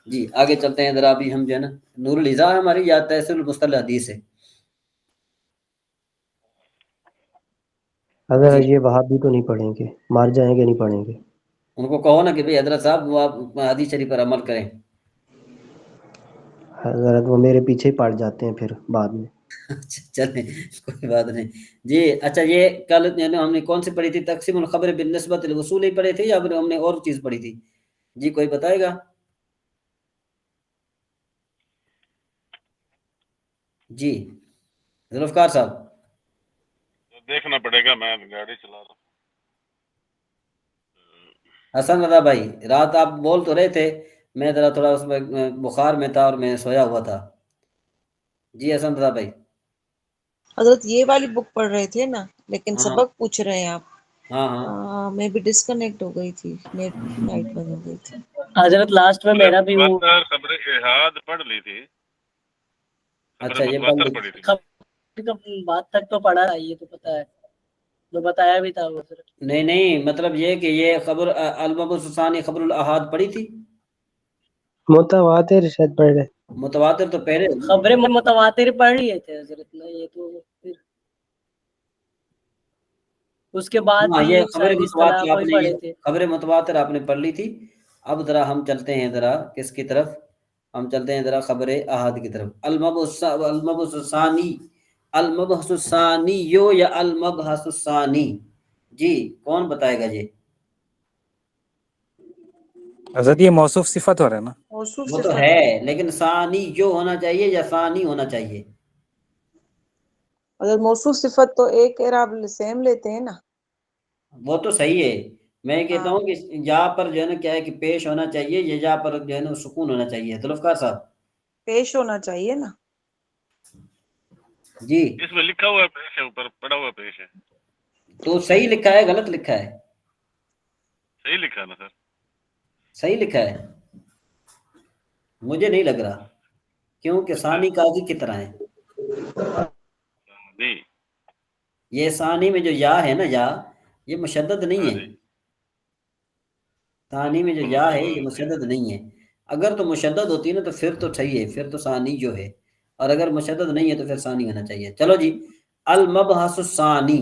جی آگے چلتے ہیں ذرا. ابھی ہم جو ہے نا نور الہدا ہماری یا تحصیل المصطلح حدیث ہے. اگر جی یہ وہابی تو نہیں پڑھیں گے، مار جائیں گے، نہیں پڑھیں گے. ان کو کہو نا کہ بھئی حضرت صاحب وہ آپ حدیث شریف پر عمل کریں. حضرت وہ میرے پیچھے ہی پڑ جاتے ہیں پھر بعد میں. اچھا چلیں کوئی بات نہیں جی. اچھا یہ کل ہم نے کون سی پڑھی تھی؟ تقسیم الخبر بالنسبت للوصول ہی پڑھی تھی یا پھر ہم نے اور چیز پڑھی تھی؟ جی کوئی بتائے گا؟ جی ذوالفقار صاحب. دیکھنا پڑے گا، میں گاڑی چلا رہا ہوں. حسن رضا بھائی رات آپ بول تو رہے تھے، میں ذرا تھوڑا اس میں بخار میں تھا اور میں سویا ہوا تھا. جی حسن رضا بھائی. حضرت یہ والی بک پڑھ رہے تھے نا، لیکن ہاں سبق پوچھ رہے ہیں آپ. ہاں ہاں میں بھی ڈسکنیکٹ ہو گئی تھی، نیٹ لائٹ بند ہو گئی تھی. حضرت لاسٹ میں میرا بھی وہ متواتر خبر احاد پڑھ لی تھی، خبر اچھا یہ متواتر بند. پڑھی تھی. بات تک تو پڑھا ہے، یہ تو پتا ہے، جو بتایا بھی تھا وہ پھر. نہیں مطلب یہ کہ یہ خبر المبعوث ثانی خبر الاحاد پڑھی تھی. متواتر شاید پڑھ رہے. متواتر تو پہلے خبریں متواتر پڑھ لیے تھے حضرت نے، یہ تو پھر اس کے بعد ہاں بھی یہ خبر شاید اصطلاح متواتر آپ کوئی نے پڑھے تھے. خبر متواتر آپ نے پڑھ لی تھی. اب ذرا ہم چلتے ہیں ذرا کس کی طرف؟ ہم چلتے ہیں ذرا خبر احاد کی طرف. المبعوث الثانی، المبحث الثانی یو یا المبحث الثانی؟ جی کون بتائے گا جی؟ حضرت یہ موصوف صفت ہو رہا ہے نا. موصوف وہ تو صفت ہے لیکن ثانی جو ہونا چاہیے یا ثانی ہونا چاہیے؟ اگر موصوف صفت تو ایک اعراب سیم لیتے ہیں نا. وہ تو صحیح ہے. میں کہتا ہاں ہوں کہ یہاں پر جو ہے نا کیا ہے کہ پیش ہونا چاہیے یا یہاں پر جو ہے نا سکون ہونا چاہیے. ذوالفقار صاحب. پیش ہونا چاہیے نا. جی اس میں لکھا ہوا پیش ہے، اوپر پڑا ہوا پیش ہے. تو صحیح لکھا ہے غلط لکھا ہے؟ صحیح لکھا نا سر؟ صحیح لکھا ہے. مجھے نہیں لگ رہا کیونکہ اچھا ثانی قاضی کی طرح ہے. نہیں. یہ ثانی میں جو یا ہے نا، یا یہ مشدد نہیں ہاں ہے. جی. ثانی میں جو یا ہے یہ مشدد نہیں ہے. اگر تو مشدد ہوتی ہے نا تو پھر تو صحیح ہے، پھر تو ثانی جو ہے، اور اگر مشدد نہیں ہے تو پھر ثانی ہونا چاہیے. چلو جی. المبحث الثانی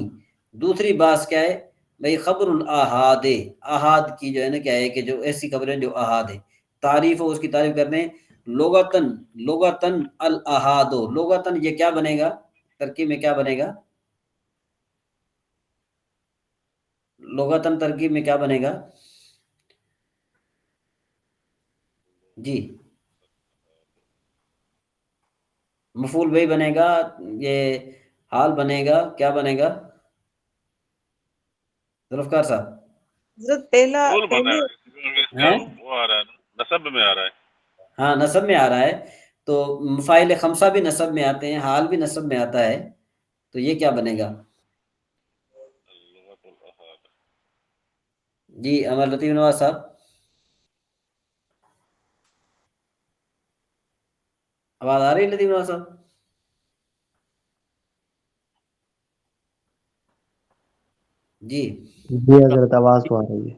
دوسری بات کیا ہے بھئی؟ خبر الاحاد، احاد کی جو ہے نا کیا ہے کہ جو ایسی خبریں جو احاد ہے. تعریف ہو اس کی تعریف کرتے ہیں لغتن. لغتن الاحاد، لغتن یہ کیا بنے گا؟ ترکیب میں کیا بنے گا؟ لغتن ترکیب میں کیا بنے گا؟ جی مفعول بھائی بنے گا، یہ حال بنے گا، کیا بنے گا ذوالفقار صاحب؟ حضرت پہلا رول بنا پہلے ہے اس کا، ہیں وہ آ رہا ہے نا، نسب میں آ رہا ہے. ہاں نسب میں آ رہا ہے. تو مفاعل خمسہ بھی نسب میں آتے ہیں، حال بھی نسب میں آتا ہے. تو یہ کیا بنے گا؟ اللغت الاحاد. جی امر لطیف نواز صاحب. آواز آ رہی ہے لطیف نواز صاحب؟ جی جی حضرت آواز تو آ رہی ہے.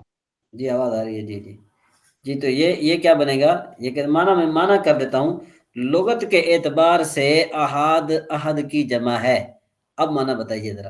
جی آواز آ رہی ہے. جی جی جی. تو یہ کیا بنے گا؟ یہ کہ معنی میں معنی کر دیتا ہوں. لغت کے اعتبار سے احاد احد کی جمع ہے. اب معنی بتائیے ذرا.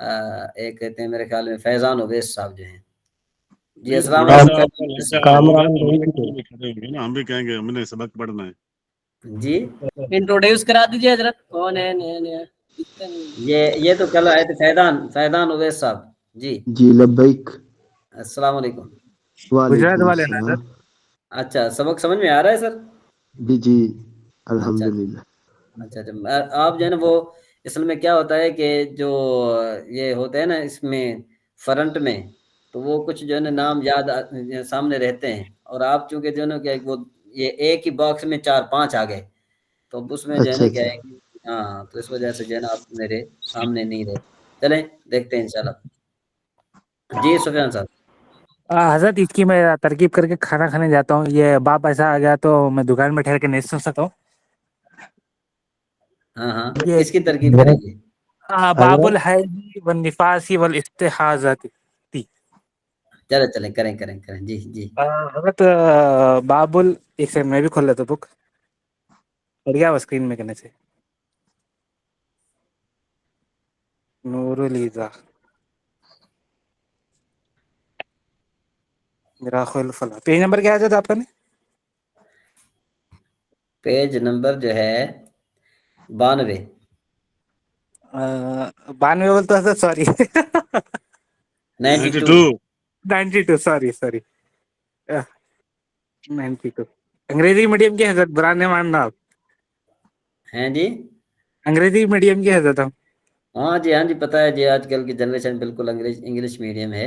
ایک کہتے ہیں میرے خیال میں فیضان اویس صاحب جو ہیں. جی نہیں السلام تھوڑا سا علیکم. آپ کا کامران ہوگا تو بھائی ہم بھی بھی تھے. کھڑے ہوں گے نا, ہم بھی کہیں گے ہم نے سبق پڑھنا ہے. جی انٹروڈیوس کرا دیجیے حضرت, کون ہے نیا نیا, دکھتا نہیں. یہ تو کل آئے تھے فیضان اویس صاحب. جی جی لبیک. السلام علیکم. گجرات وعلیکم والے نا السلام. حضرت. اچھا سبق سمجھ میں آ رہا ہے سر؟ جی جی اچھا الحمدللہ. اچھا آپ جو ہے نا وہ اصل میں کیا ہوتا ہے کہ جو یہ ہوتے ہیں نا اس میں فرنٹ میں, تو وہ کچھ جو ہے نا نام یاد سامنے رہتے ہیں, اور آپ چونکہ جو ہے نا کہ وہ یہ ایک ہی باکس میں 4-5 آ گئے, تو اب اس میں جو ہے اچھا نا کیا اچھا. ہے کہ ہاں, تو اس وجہ سے جو ہے نا آپ میرے سامنے نہیں رہے. چلیں دیکھتے ہیں انشاءاللہ. جی سفیان صاحب. حضرت اس کی میں ترکیب کر کے کھانا کھانے جاتا ہوں. یہ باپ ایسا آ گیا تو میں دکان میں ٹھہر کے نہیں سن سکتا ہوں. ہاں یہ کس کی ترکیب کریں حضرت گے؟ باب حضرت الحیض والنفاس والاستحاضۃ. چلیں کریں. جی حضرت باب ایک سیکنڈ میں بھی کھول لیتا ہوں بک. پڑ گیا وہ اسکرین میں کہنے سے نور الہدا میراخ الفلاح. پیج نمبر کیا ہے آپ کا؟ پیج نمبر جو ہے 92. 92 بولتا ہے سوری 92. 92 سوری 92. انگریزی میڈیم کی حضرت برانے ماننا آپ. ہیں جی انگریزی میڈیم کی حضرت ہم. ہاں جی پتہ ہے جی, آج کل کی جنریشن بالکل انگلش میڈیم ہے.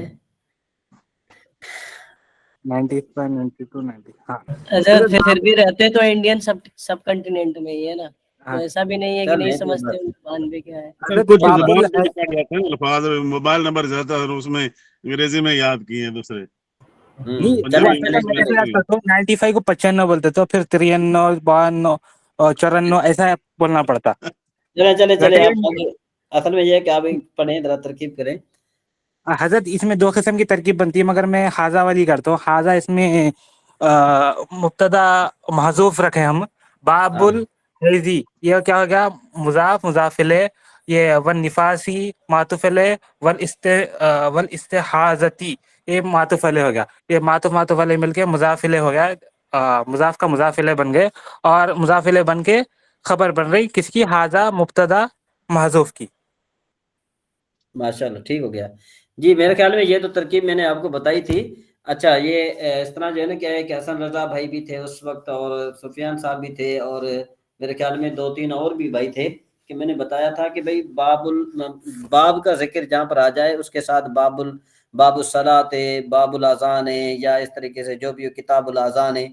95 92 90 ہاں. حضرت پھر بھی رہتے تو انڈین سب کنٹیننٹ میں ہی ہے نا, تو ہاں ایسا بھی نہیں ہے کہ چل نہیں رہے کوئی سمجھتے بات ان زبان بھی کیا ہے. نہیں. حضرت کچھ کوئی بات باب زبان نہیں. میں بھی الحیض. پڑ جاتے ہیں الفاظ, موبائل نمبر زیادہ اور اس میں انگریزی میں یاد کیے ہیں دوسرے, چلیں پنجابی انگلش میں چلیں. نہیں کی. 95 کو 95 بولتے تو پھر 93 52 اور 94 ایسا بولنا پڑتا. چلیں آپ اصل میں یہ ہے کہ آپ پڑھیں ذرا ترکیب کریں. حضرت اس میں 2 قسم کی ترکیب بنتی ہے, مگر میں حاضہ والی کرتا ہوں. حاضہ اس میں مبتدا محذوف رکھے ہم. باب ہاں الحیضی یہ کیا ہو گیا, مضاف مضاف الیہ, یہ والنفاسی معطوف الیہ, والاستحاضتی یہ معطوف الیہ ہو گیا. یہ معطوف الیہ مل کے مضاف الیہ ہو گیا, مضاف کا مضاف الیہ بن گئے, اور مضاف الیہ بن کے خبر بن رہی کس کی, حاضہ مبتدا محذوف کی. ماشاءاللہ ٹھیک ہو گیا. جی میرے خیال میں یہ تو ترکیب میں نے آپ کو بتائی تھی. اچھا یہ اس طرح جو ہے نا کیا ہے کہ حسن رضا بھائی بھی تھے اس وقت, اور سفیان صاحب بھی تھے, اور میرے خیال میں 2-3 اور بھی بھائی تھے, کہ میں نے بتایا تھا کہ بھئی باب کا ذکر جہاں پر آ جائے اس کے ساتھ باب الصلاۃ, باب الاذان, یا اس طریقے سے جو بھی کتاب الاذان ہے,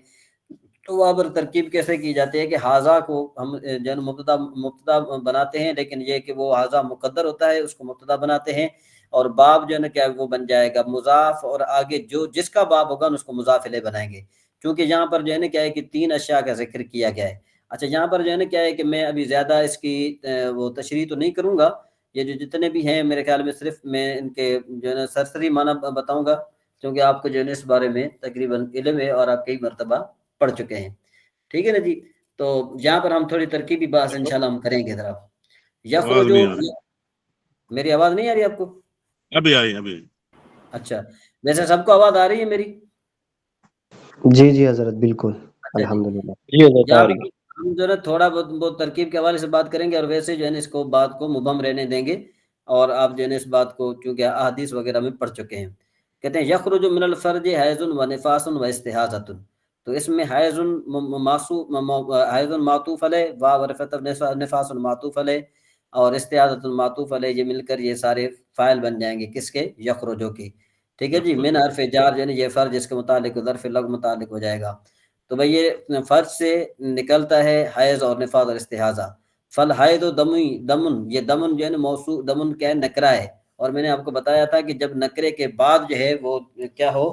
تو وہاں پر ترکیب کیسے کی جاتی ہے کہ حاضہ کو ہم جو ہے مبتدا بناتے ہیں, لیکن یہ کہ وہ حاضہ مقدر ہوتا ہے اس کو مبتدا بناتے ہیں, اور باب جو ہے نا کیا وہ بن جائے گا مضاف, اور آگے جس کا باب ہوگا اس کو مضاف الیہ بنائیں گے, کیونکہ یہاں پر جو ہے نا کیا ہے کہ 3 اشیاء کا ذکر کیا گیا ہے. اچھا یہاں پر جو ہے نا کیا ہے کہ میں ابھی زیادہ اس کی وہ تشریح تو نہیں کروں گا. یہ جو جتنے بھی ہیں میرے خیال میں صرف میں ان کے جو ہے نا سرسری معنی بتاؤں گا, کیونکہ آپ کو جو ہے نا اس بارے میں تقریباً علم ہے اور آپ کئی مرتبہ پڑھ چکے ہیں. ٹھیک ہے نا جی. تو یہاں پر ہم تھوڑی ترکیبی بات انشاءاللہ ہم کریں گے. ذرا آواز یخرجو, نہیں آ رہی. میری آواز نہیں آ رہی آپ کو؟ ابھی آئی. اچھا ویسے سب کو آواز آ رہی ہے میری؟ جی حضرت بالکل اچھا جی. الحمدللہ جی حضرت یہاں آ رہی پر ہم جو ہے نا تھوڑا بہت ترکیب کے حوالے سے بات کریں گے, اور ویسے جو ہے نا اس کو بات کو مبہم رہنے دیں گے, اور آپ جو ہے نا اس بات کو چونکہ احادیث وغیرہ میں پڑھ چکے ہیں. کہتے ہیں یخرج من الفرج حیض و نفاس و استحاضۃ, تو اس میں حیض معطوف علیہ, ورفت نفاس معطوف علیہ, اور استحاضۃ معطوف علیہ, یہ مل کر یہ سارے فاعل بن جائیں گے کس کے, یخرجو کے. ٹھیک ہے جی. من حرف جار جو ہے نا یہ فرض اس کے متعلق ظرف لغو متعلق ہو جائے گا. تو بھئی یہ فرض سے نکلتا ہے حیض اور نفاس اور استحاضہ. فل حید و دمن, یہ دمن جو ہے نا موصوف, دمن کیا ہے نکرہ ہے, اور میں نے آپ کو بتایا تھا کہ جب نکرے کے بعد جو ہے وہ کیا ہو,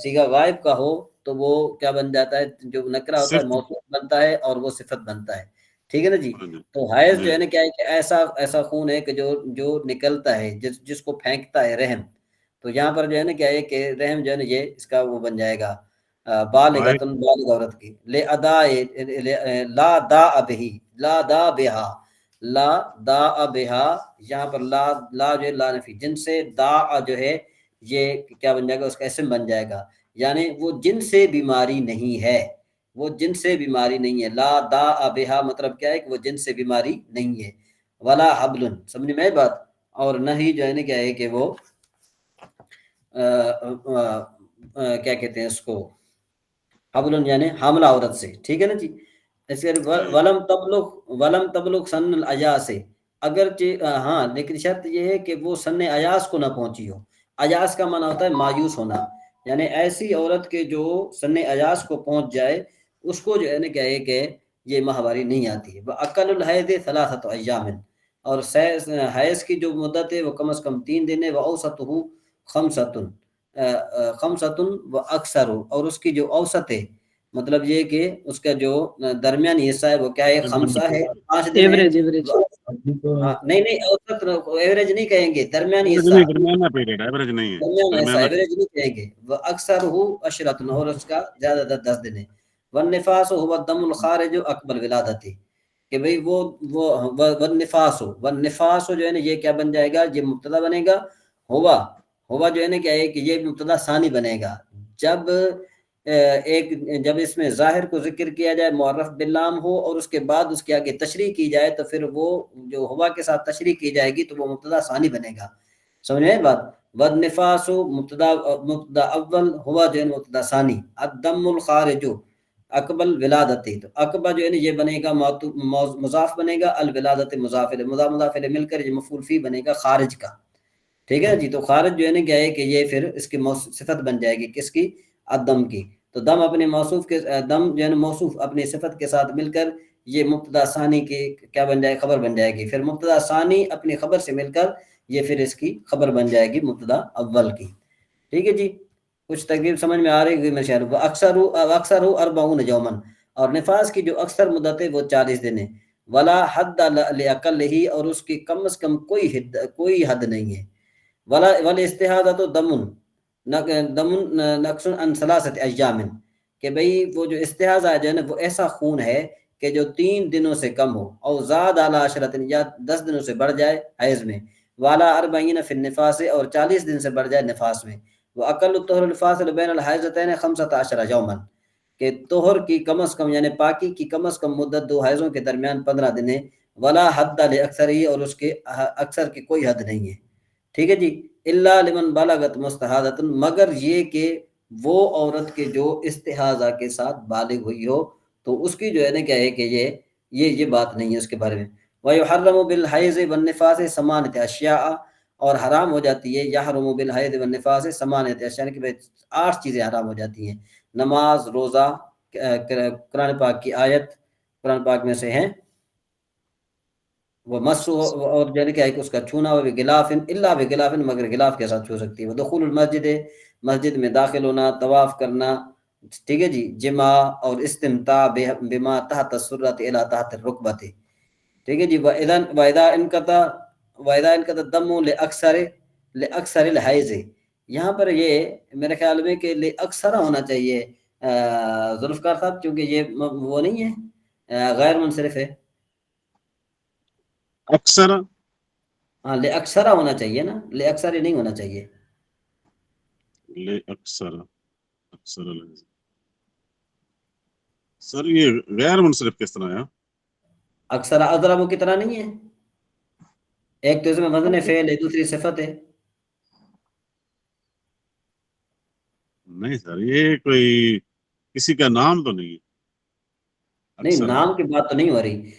صیغہ غائب کا ہو, تو وہ کیا بن جاتا ہے, جو نکرہ ہوتا ہے صرف موصوف بنتا ہے اور وہ صفت بنتا ہے. ٹھیک ہے نا جی. تو حیض جو ہے نا کیا ہے کہ ایسا خون ہے کہ جو نکلتا ہے, جس کو پھینکتا ہے رحم. تو یہاں پر جو ہے نا کیا ہے کہ رحم جو ہے نا یہ اس کا وہ بن جائے گا بالغ عورت کی, لا دا بہا, لا دا بہا، یہاں پر لا جو ہے لا نفی، جن سے دا جو ہے یہ کیا بن جائے گا، اس کا اسم بن جائے گا، یعنی وہ جن سے بیماری نہیں ہے، وہ جن سے بیماری نہیں ہے. لا دا بہا مطلب کیا ہے کہ وہ جن سے بیماری نہیں ہے. ولا حبل، سمجھ میں بات، اور نہ ہی جو ہے نا کیا ہے کہ وہ کیا کہتے ہیں اس کو، حبل یعنی حاملہ عورت سے. ٹھیک ہے نا جی. اس کے ولم تبلغ سن الاجاز سے، اگرچہ ہاں لیکن شرط یہ ہے کہ وہ سن ایاس کو نہ پہنچی ہو. ایاس کا معنی ہوتا ہے مایوس ہونا، یعنی ایسی عورت کے جو سن ایاس کو پہنچ جائے اس کو جو ہے نا کیا ہے کہ یہ ماہواری نہیں آتی ہے. وَأَقَلُّ الْحَيْضِ ثَلَاثَةُ أَيَّامٍ، اور حیض کی جو مدت ہے وہ کم از کم 3 دن ہے. وَأَوْسَطُهُ خمسۃ وَأَكْثَرُ، اور اس کی جو اوسط ہے مطلب یہ کہ اس کا جو درمیانی حصہ ہے وہ کیا ہے، خمسہ ہے، 5 دن ہے. ایوریج ہاں نہیں اوسط ایوریج نہیں کہیں گے، درمیانی حصہ، درمیانہ پیریڈ، ایوریج نہیں ہے، درمیانی حصہ درمیانہ ایوریج نہیں کہیں گے. وہ اکثر ہو عشرۃ، اور اس کا زیادہ تر 10 دن ہے. والنفاس هو الدم الخارج عقب الولادت، کہ بھئی وہ والنفاس جو ہے نا یہ کیا بن جائے گا، یہ مبتدا بنے گا. ہوا جو ہے نا کیا ہے کہ یہ مبتدا ثانی بنے گا جب اس میں ظاہر کو ذکر کیا جائے معرف باللام ہو اور اس کے بعد اس کے آگے تشریح کی جائے تو پھر وہ جو ہوا کے ساتھ تشریح کی جائے گی تو وہ مبتدا ثانی بنے گا. سمجھ میں بات. والنفاس مبتدا اول، ہوا جو ہے مبتدا ثانی. الدم الخارج اقبل ولادتی، تو اقبا جو ہے نا یہ بنے گا مضاف بنے گا، الولادت مضاف الیہ مل کر یہ مفعول فی بنے گا خارج کا. ٹھیک ہے جی. تو خارج جو ہے نا کیا ہے کہ یہ پھر اس کی صفت بن جائے گی، کس کی، الدم کی. تو دم اپنے موصوف کے دم جو ہے نا موصوف اپنی صفت کے ساتھ مل کر یہ مبتدا ثانی کی کیا بن جائے، خبر بن جائے گی. پھر مبتدا ثانی اپنی خبر سے مل کر یہ پھر اس کی خبر بن جائے گی مبتدا اول کی. ٹھیک ہے جی. کچھ تقریب سمجھ میں آ رہی ہے میرے شہر. اکثر 40 یوما، اور نفاس کی جو اکثر مدت ہے وہ 40 دن ہے. ولا حد لاقلہ، اور اس کی کم از کم کوئی حد نہیں ہے. ولا استحاضۃ دم نقص عن 3 ایام، کہ بھئی وہ جو استحاضہ جو ہے نا وہ ایسا خون ہے کہ جو 3 دنوں سے کم ہو، او زاد علی 10 یا 10 دنوں سے بڑھ جائے حیض میں. والا 40 فی النفاس، اور 40 دن سے بڑھ جائے نفاس میں. واقل الطہر الفاصل بین الحیضتین 15 یوما، کہ طہر کی کم از کم یعنی پاکی کی کم از کم مدت 2 حیضوں کے درمیان 15 دن ہے. ولا حد لاکثر، اور اس کے اکثر کی کوئی حد نہیں ہے. ٹھیک ہے جی. الا لمن بلغت مستحاضۃ، مگر یہ کہ وہ عورت کے جو استحاضہ کے ساتھ بالغ ہوئی ہو تو اس کی جو ہے نا کیا ہے کہ یہ بات نہیں ہے اس کے بارے میں. وَيُحَرَّمُ بِالْحَيْضِ وَالنِّفَاسِ 8 اشیاء، اور حرام ہو جاتی ہے یحرم بالحیض والنفاس 8 اشیاء، کہ 8 چیزیں حرام ہو جاتی ہیں. نماز، روزہ، قرآن پاک کی آیت قرآن پاک میں سے ہیں، وہ مس، اور جو ہے کہ اس کا چھونا، وہ غلاف الا بغلاف، مگر غلاف کے ساتھ چھو سکتی ہے. دخول المسجد، مسجد میں داخل ہونا، طواف کرنا. ٹھیک ہے جی. جماع اور استمتاع بما تحت السرۃ الی تحت الرکبۃ. ٹھیک ہے جی. واذا انقطع الدم لاکثر الحیض، یہاں پر یہ میرے خیال میں کہ لاکثر ہونا چاہیے ذوالفقار صاحب، کیونکہ یہ وہ نہیں ہے، غیر منصرف ہے. اکثر، ہاں لاکثر ہونا چاہیے نا، لاکثر نہیں ہونا چاہیے. اکثر سر یہ غیر منصرف کس طرح ہے؟ اکثر اضرب کی طرح نہیں ہے، ایک تو اس میں وزن فعل ہے، دوسری صفت ہے. نہیں سر، یہ کوئی کسی کا نام تو نہیں ہے. نہیں نام کی بات تو نہیں ہو رہی.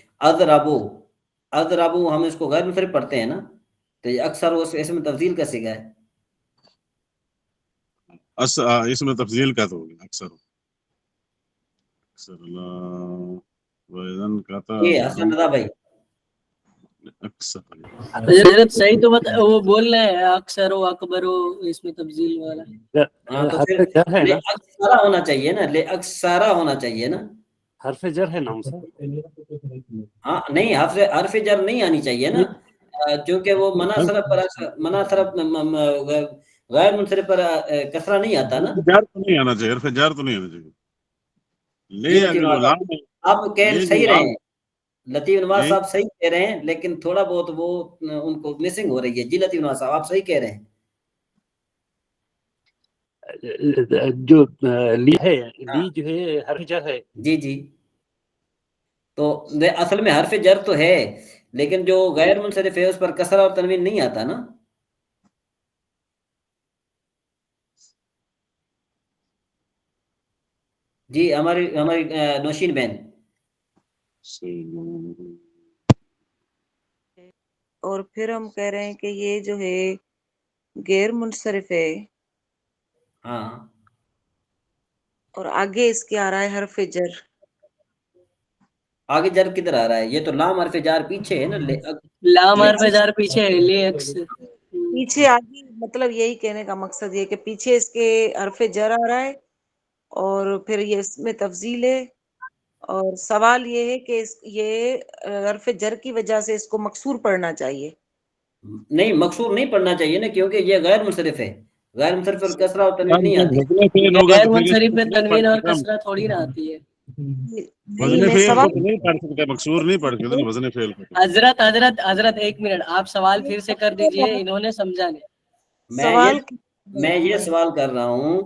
اضربو ہم اس کو غیر منصرف پڑھتے ہیں نا، تو یہ اکثر اس میں تفضیل کا صیغہ ہے. اس میں تفضیل کا تو ہوگا اکثر یہ حسن رضا بھائی اکثر حضرت صحیح تو وہ بول رہے ہیں اکثر و اکبر و اس میں تفضیل والا. ہاں تو پھر لے اکثرا ہونا چاہیے نا، لے اکثرا ہونا چاہیے نا. حرف جر ہے نا سر. ہاں نہیں حرف جر نہیں آنی چاہیے نا، چونکہ وہ منع صرف غیر منصرف پر کسرہ نہیں آتا نا. جر تو نہیں آنا چاہیے، حرف جر تو نہیں آنا چاہیے. لے اگر جو لام ہے، آپ کہہ صحیح رہے ہیں، لطیف نواز جی صاحب صحیح کہہ رہے ہیں لیکن تھوڑا بہت وہ ان کو مسنگ ہو رہی ہے. جی لطیف نواز صاحب آپ صحیح کہہ رہے ہیں. جو لی ہے، لی جو ہے ہر جگہ ہے. جی جی تو اصل میں حرف جر تو ہے لیکن جو غیر منصرف ہے اس پر کسرہ اور تنوین نہیں آتا نا. جی ہماری نوشین بہن. اور پھر ہم کہہ رہے ہیں کہ یہ جو ہے غیر منصرف ہے ہاں اور آگے اس کے آ رہا ہے حرف جر. آگے جر کدھر آ رہا ہے؟ یہ تو لام حرف جار پیچھے ہے نا. لام حرف جار پیچھے ہے، لے اکس. پیچھے آگے مطلب یہی کہنے کا مقصد یہ کہ پیچھے اس کے حرف جر آ رہا ہے اور پھر یہ اس میں تفضیل ہے. اور سوال یہ ہے کہ یہ حرف جر کی وجہ سے اس کو مکسور پڑھنا چاہیے. نہیں مقصور نہیں پڑھنا چاہیے نا کیونکہ یہ غیر منصرف ہے. غیر منصرف پر کسرہ اور تنوین نہیں آتی. وزن فعل ہوگا غیر تو پھر اس منصرف کو میں نہیں تنوین پڑھ اور سکتے ہم. کسرہ تھوڑی نہ آتی ہے. نہیں وزن میں فعل کو سوال تو نہیں پڑھ سکتے، مقصور نہیں پڑھ سکتے وزن فعل کو. حضرت ایک منٹ، آپ سوال پھر سے کر دیجئے، انہوں نے سمجھا نہیں. سوال میں یہ سوال کر رہا ہوں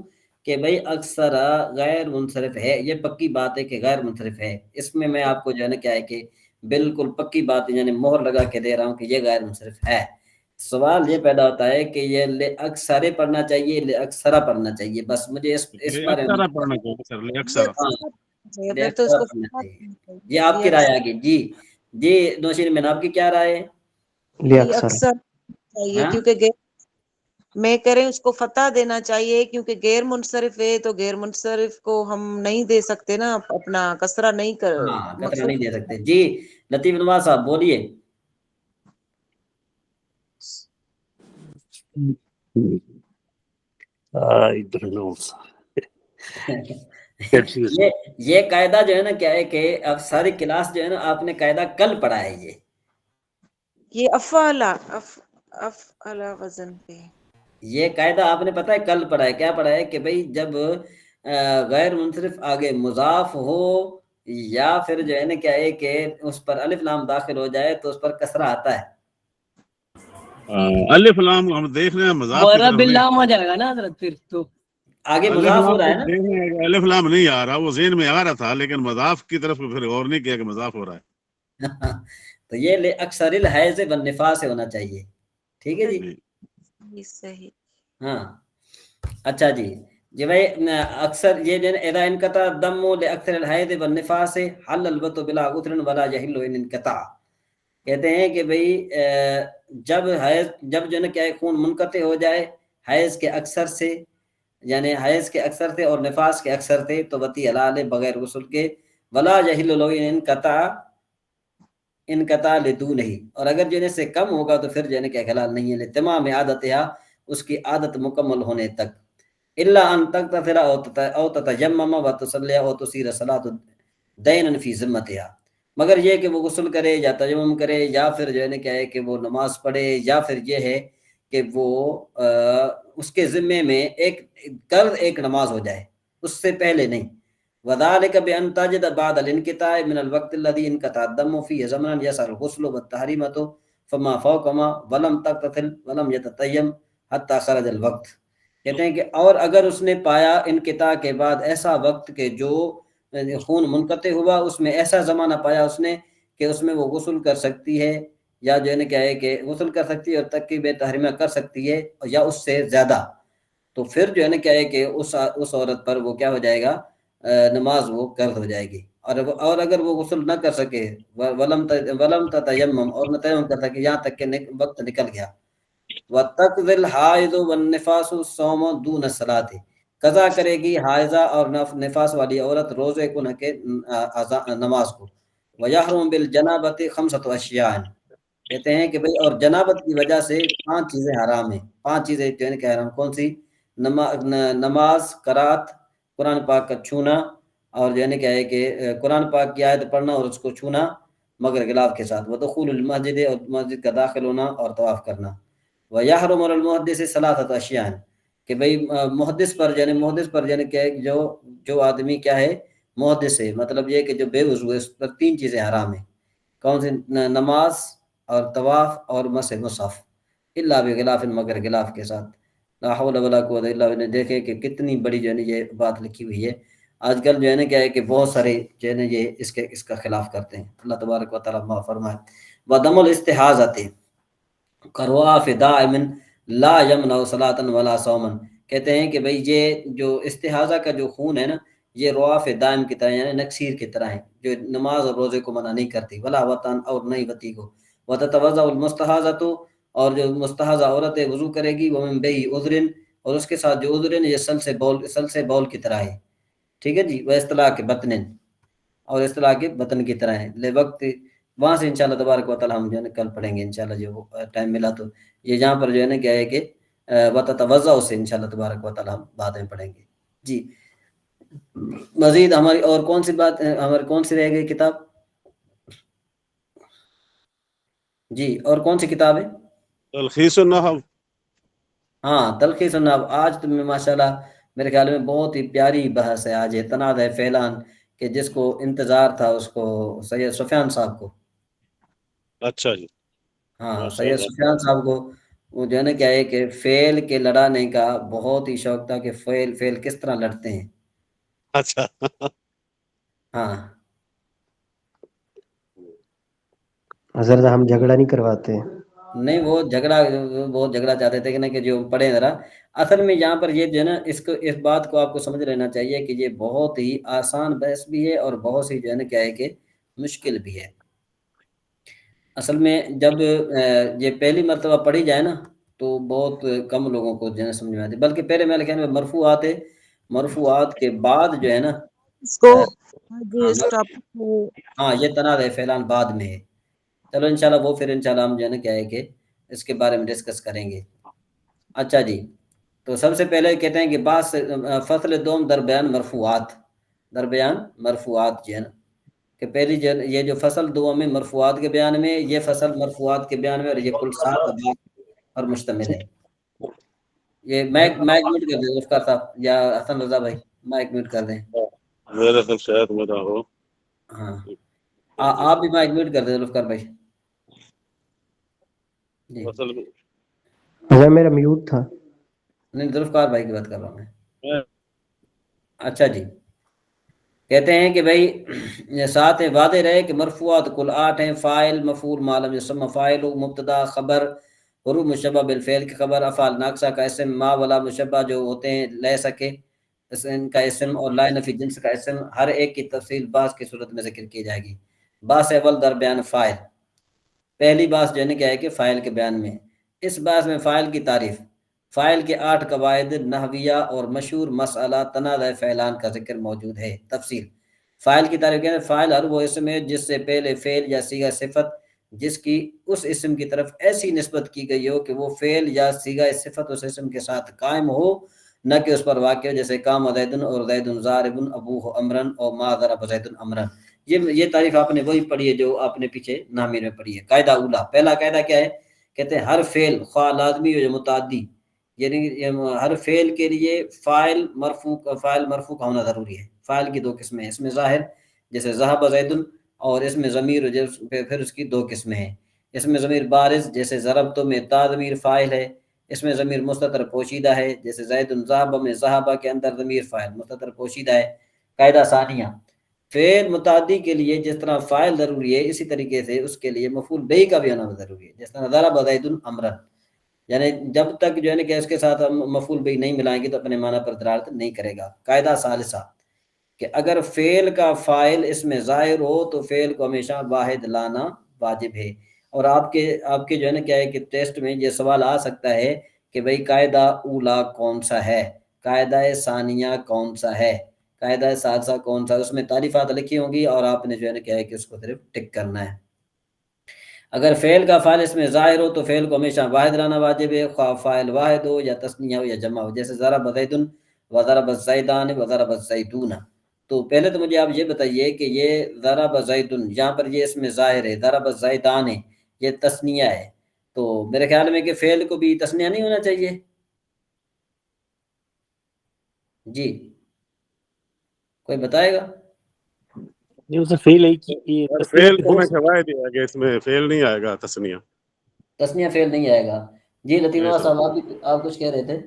کہ بھئی اکثر غیر منصرف ہے، یہ پکی بات ہے کہ غیر منصرف ہے. اس میں میں آپ کو جو ہے نا کیا ہے کہ بالکل پکی بات یعنی مہر لگا کے دے رہا ہوں کہ یہ غیر منصرف ہے. سوال یہ پیدا ہوتا ہے کہ یہ لے اکثر پڑھنا چاہیے لے اکثرہ پڑھنا چاہیے. بس مجھے اس بارے میں اکثر پڑھنا چاہیے سر، لے اکثر. لے پھر تو اس اکثرہ کو پڑھنا چاہیے. یہ آپ کی رائے آگے. جی جی نوشین بن آپ کی کیا رائے ہے؟ اکثر چاہیے ہاں کیونکہ میں کہہ رہے ہیں اس کو فتح دینا چاہیے کیونکہ غیر منصرف ہے تو غیر منصرف کو ہم نہیں دے سکتے نا، اپنا کسرہ نہیں کر ہاں کترا نہیں دے سکتے. جی لطیف نواز صاحب بولیے. یہ قاعدہ جو ہے نا کیا ہے کہ اب ساری کلاس جو ہے نا آپ نے قاعدہ کل پڑھا ہے. یہ افعلا وزن پہ یہ قاعدہ آپ نے پتہ ہے کل پڑھا ہے. کیا پڑھا ہے کہ بھئی جب غیر منصرف آگے مضاف ہو یا پھر جو ہے نا کیا ہے کہ اس پر الف لام داخل ہو جائے تو اس پر کسرہ آتا ہے. الف لام ہم دیکھ رہے ہیں مضاف کی ورب طرف نہیں. اللہ ہو جائے گا نا حضرت پھر تو آگے الف مضاف ہو لام رہا تو ہے نا. دیکھ رہے ہیں کہ الف لام نہیں آ رہا، وہ ذہن میں آ رہا تھا لیکن مضاف کی طرف پھر غور نہیں کیا کہ مضاف ہو رہا ہے. تو یہ لے اکثر الحیض والنفاس سے ہونا چاہیے. ٹھیک ہے جی صحیح. ہاں اچھا جی جی بھائی اکثر یہ جو اذا انقطع الدم لاکثر الحیض والنفاس حل البت بلا عذر ولا يحل ان انقطع. کہتے ہیں کہ بھئی جب جو ہے نا کیا خون منقطع ہو جائے حیض کے اکثر سے، یعنی حیض کے اکثر تھے اور نفاس کے اکثر تھے تو وتی حلال بغیر غسل کے. ولا یحل لو انقطع لدو نہیں، اور اگر جو ہے سے کم ہوگا تو پھر جو ہے کہ حلال نہیں ہے. تمام عادت اس کی عادت مکمل ہونے تک. الا ان تغتسل او تتیمم وتصلی او تصير صلاۃ دینا فی ذمتها، مگر یہ کہ وہ غسل کرے یا تیمم کرے یا پھر جو ہے کیا ہے کہ وہ نماز پڑھے یا پھر یہ ہے کہ وہ اس کے ذمے میں ایک نماز ہو جائے، اس سے پہلے نہیں. وذلك بان تجد بعد الانقطاع من الوقت الذي انقطع الدم فيه زمنا يسر الغسل والتحريمه فما فوقما ولم تغتسل ولم يتتيم حتى خرج الوقت. کہتے ہیں کہ اور اگر اس نے پایا انقطاع کے بعد ایسا وقت کہ جو خون منقطع ہوا اس میں ایسا زمانہ پایا اس نے کہ اس میں وہ غسل کر سکتی ہے یا جو ہے نا کیا ہے کہ غسل کر سکتی ہے اور ترکیب تحریمہ کر سکتی ہے یا اس سے زیادہ، تو پھر جو ہے نا کیا ہے کہ اس عورت پر وہ کیا ہو جائے گا، نماز وہ قرض ہو جائے گی. اور اگر وہ غسل نہ کر سکے ولم تتیمم اور نہ تیمم کر سکے یہاں تک کہ وقت نکل گیا. وتقضي الحائض والنفاس الصوم دون الصلاة، قضا کرے گی حائضہ اور نفاس والی عورت روزے کو نہ کہ نماز کو. ويحرم بالجنابة 5 اشیاء، کہتے ہیں کہ بھئی اور جنابت کی وجہ سے 5 چیزیں حرام ہیں. 5 چیزیں جو ہے کہ حرام کون سی؟ نماز، قرات، قرآن پاک کا چھونا، اور جو ہے کیا ہے کہ قرآن پاک کی آیت پڑھنا اور اس کو چھونا مگر غلاف کے ساتھ. ودخول المسجد، اور مسجد کا داخل ہونا اور طواف کرنا. ويحرم على المحدث 3 اشیاء، کہ بھئی محدث پر یعنی کہ جو آدمی کیا ہے محدث ہے، مطلب یہ کہ جو بے وضو ہے اس پر 3 چیزیں حرام ہیں. کون سی؟ نماز اور طواف اور مسح مصحف، الا بغلاف، مگر غلاف کے ساتھ، لا حول ولا قوت الا باللہ۔ دیکھیں کہ کتنی بڑی جو ہے نا یہ بات لکھی ہوئی ہے۔ آج کل جو ہے نا کیا ہے کہ بہت سارے جو ہے نا یہ اس کا خلاف کرتے ہیں، اللہ تبارک و تعالیٰ معاف فرمائے۔ وَدَمُ الاستحاضۃ کرواف دائمن لا یمنع صلاۃ ولا صوما، کہتے ہیں کہ بھئی یہ جو استحاضہ کا جو خون ہے نا، یہ رواف دائم کی طرح یعنی نکسیر کی طرح ہے، جو نماز اور روزے کو منع نہیں کرتی، ولا وطن اور نہیں وتی کو، وتتوضأ المستحاضۃ، اور جو مستحاضہ عورت ہے وضو کرے گی، ومن بیہ عذر، اور اس کے ساتھ جو عذر ہے یہ سل سے بول کی طرح ہے، ٹھیک ہے جی، وہ اصطلاح کے بطن، اور اصطلاح کے بطن کی طرح ہے، لے وقت وہاں سے انشاءاللہ تبارک و تعالیٰ ہم جو ہے نا کل پڑھیں گے انشاءاللہ، جو ٹائم ملا تو یہ جہاں پر جو ہے نا کیا ہے کہ وتتوضأ سے انشاءاللہ تبارک و تعالیٰ ہم بعد میں پڑھیں گے جی۔ مزید ہماری اور کون سی بات ہماری کون سی رہ گئی کتاب جی؟ اور کون سی کتاب ہے؟ تلخیص النحو۔ ہاں تلخیص النحو، آج تو ماشاءاللہ میرے خیال میں بہت ہی پیاری بحث ہے آج، یہ تنازع فعلان کہ جس کو انتظار تھا اس کو سید سفیان صاحب کو، اچھا جی، ہاں ماشاء سید اللہ۔ سفیان صاحب کو وہ جو ہے نا کیا ہے کہ فعل کے لڑانے کا بہت ہی شوق تھا کہ فعل کس طرح لڑتے ہیں، اچھا ہاں حضرت ہم جھگڑا نہیں کرواتے ہیں۔ نہیں وہ بہت جھگڑا چاہتے تھے کہ نا کہ جو پڑھے ذرا، اصل میں یہاں پر یہ جو ہے نا اس بات کو آپ کو سمجھ لینا چاہیے کہ یہ بہت ہی آسان بحث بھی ہے اور بہت سی جو ہے نا کیا ہے کہ مشکل بھی ہے۔ اصل میں جب یہ پہلی مرتبہ پڑھی جائے نا تو بہت کم لوگوں کو جو ہے سمجھ میں آتی، بلکہ پہلے میرے خیال میں مرفوعات ہے، مرفوعات کے بعد جو ہے نا اس کو ہاں اس ٹاپک کو ہاں یہ تنازع فعلان بعد میں ہے۔ چلو انشاءاللہ وہ پھر انشاءاللہ ہم جو ہے نا کیا ہے کہ اس کے بارے میں ڈسکس کریں گے۔ اچھا جی، تو سب سے پہلے کہتے ہیں کہ بعض فصل دوم دربیان مرفوعات، دربیان مرفوعات جو ہے نا کہ پہلی یہ جو فصل دو میں مرفوعات کے بیان میں، یہ فصل مرفوعات کے بیان میں، اور یہ کل 7 ابواب پر مشتمل ہے۔ یہ مائک میوٹ کر دیں ذوالفقار صاحب یا حسن رضا بھائی، مائک میوٹ کر دیں۔ میرے خیال شاید مدا ہو۔ ہاں آپ بھی مائک میوٹ کر دیں ذوالفقار بھائی جی۔ اصل میں حضرت میرا میوٹ تھا۔ نہیں ذوالفقار بھائی کی بات کر رہا ہوں میں۔ اچھا جی، کہتے ہیں کہ بھائی ساتھ واضح رہے کہ مرفوعات کل 8 ہیں، فاعل، مفعول، معلوم یسمى فاعل، مبتدا، خبر، حروف مشبہ بالفعل کی خبر، افعال ناقصہ کا اسم، ما ولا مشبہ جو ہوتے ہیں لے سکے ان کا اسم، اور لا نفی جنس کا اسم، ہر ایک کی تفصیل بعض کی صورت میں ذکر کی جائے گی۔ باس اول در بیان فاعل، پہلی باس جو ہے کیا ہے کہ فاعل کے بیان میں، اس باس میں فاعل کی تعریف، فاعل کے 8 قواعد نحویہ اور مشہور مسئلہ تنازع فعلان کا ذکر موجود ہے۔ تفصیل، فاعل کی تعریف کہتے ہیں فاعل ہر وہ اسم ہے جس سے پہلے فعل یا صیغہ صفت جس کی اس اسم کی طرف ایسی نسبت کی گئی ہو کہ وہ فعل یا صیغہ صفت اس اسم کے ساتھ قائم ہو، نہ کہ اس پر واقع ہو، جیسے قام زید اور زید ضارب ابوہ امرا اور ما ضرب زید امرا۔ یہ تعریف آپ نے وہی پڑھی ہے جو آپ نے پیچھے نامیر میں پڑھی ہے۔ قاعدہ اولا، پہلا قاعدہ کیا ہے؟ کہتے ہیں ہر فعل خواہ لازمی ہو یا متعدی، یعنی ہر فعل کے لیے فاعل مرفوع کا ہونا ضروری ہے۔ فاعل کی 2 قسمیں ہیں، اس میں ظاہر جیسے ذہب زید، اور اس میں ضمیر پھر اس کی 2 قسمیں ہیں، اس میں ضمیر بارز جیسے ضربت میں تا ضمیر فاعل ہے، اس میں ضمیر مستتر پوشیدہ ہے جیسے زید ذہب میں ذہبہ کے اندر ضمیر فاعل مستتر پوشیدہ ہے۔ قاعدہ ثانیہ، فعل متعدی کے لیے جس طرح فاعل ضروری ہے اسی طریقے سے اس کے لیے مفعول بہ کا بھی ہونا ضروری ہے، جس طرح ضرب زید امرا، یعنی جب تک جو ہے نا کہ اس کے ساتھ ہم مفعول بہ نہیں ملائیں گے تو اپنے معنی پر دلالت نہیں کرے گا۔ قاعدہ ثالثہ، کہ اگر فعل کا فاعل اس میں ظاہر ہو تو فعل کو ہمیشہ واحد لانا واجب ہے۔ اور آپ کے جو ہے نا کیا ہے کہ ٹیسٹ میں یہ سوال آ سکتا ہے کہ بھئی قاعدہ اولا کون سا ہے، قاعدہ ثانیہ کون سا ہے، قاعدہ ثالثہ کون سا، اس میں تعریفات لکھی ہوں گی اور آپ نے جو ہے نا کیا ہے کہ اس کو صرف ٹک کرنا ہے۔ اگر فعل کا فاعل اس میں ظاہر ہو تو فعل کو ہمیشہ واحد لانا واجب ہے، خواہ فاعل واحد ہو یا تثنیہ ہو یا جمع ہو، جیسے ضرب زید و ضرب زیدان و ضرب زیدون۔ تو پہلے تو مجھے آپ یہ بتائیے کہ یہ ضرب زید یہاں پر یہ اس میں ظاہر ہے، ضرب زیدان ہے یہ تثنیہ ہے، تو میرے خیال میں کہ فعل کو بھی تثنیہ نہیں ہونا چاہیے جی؟ کوئی بتائے گا؟ نہیں اسے فیل ہے کہ یہ اور تسنیہ فیل بھی تو ہو میں سکتا شواہد دیا کہ اس میں فیل نہیں آئے گا تسنیہ. تسنیہ فعل نہیں آئے گا. جی لطیف بے اللہ شک. صاحب آپ کچھ کہہ رہے تھے.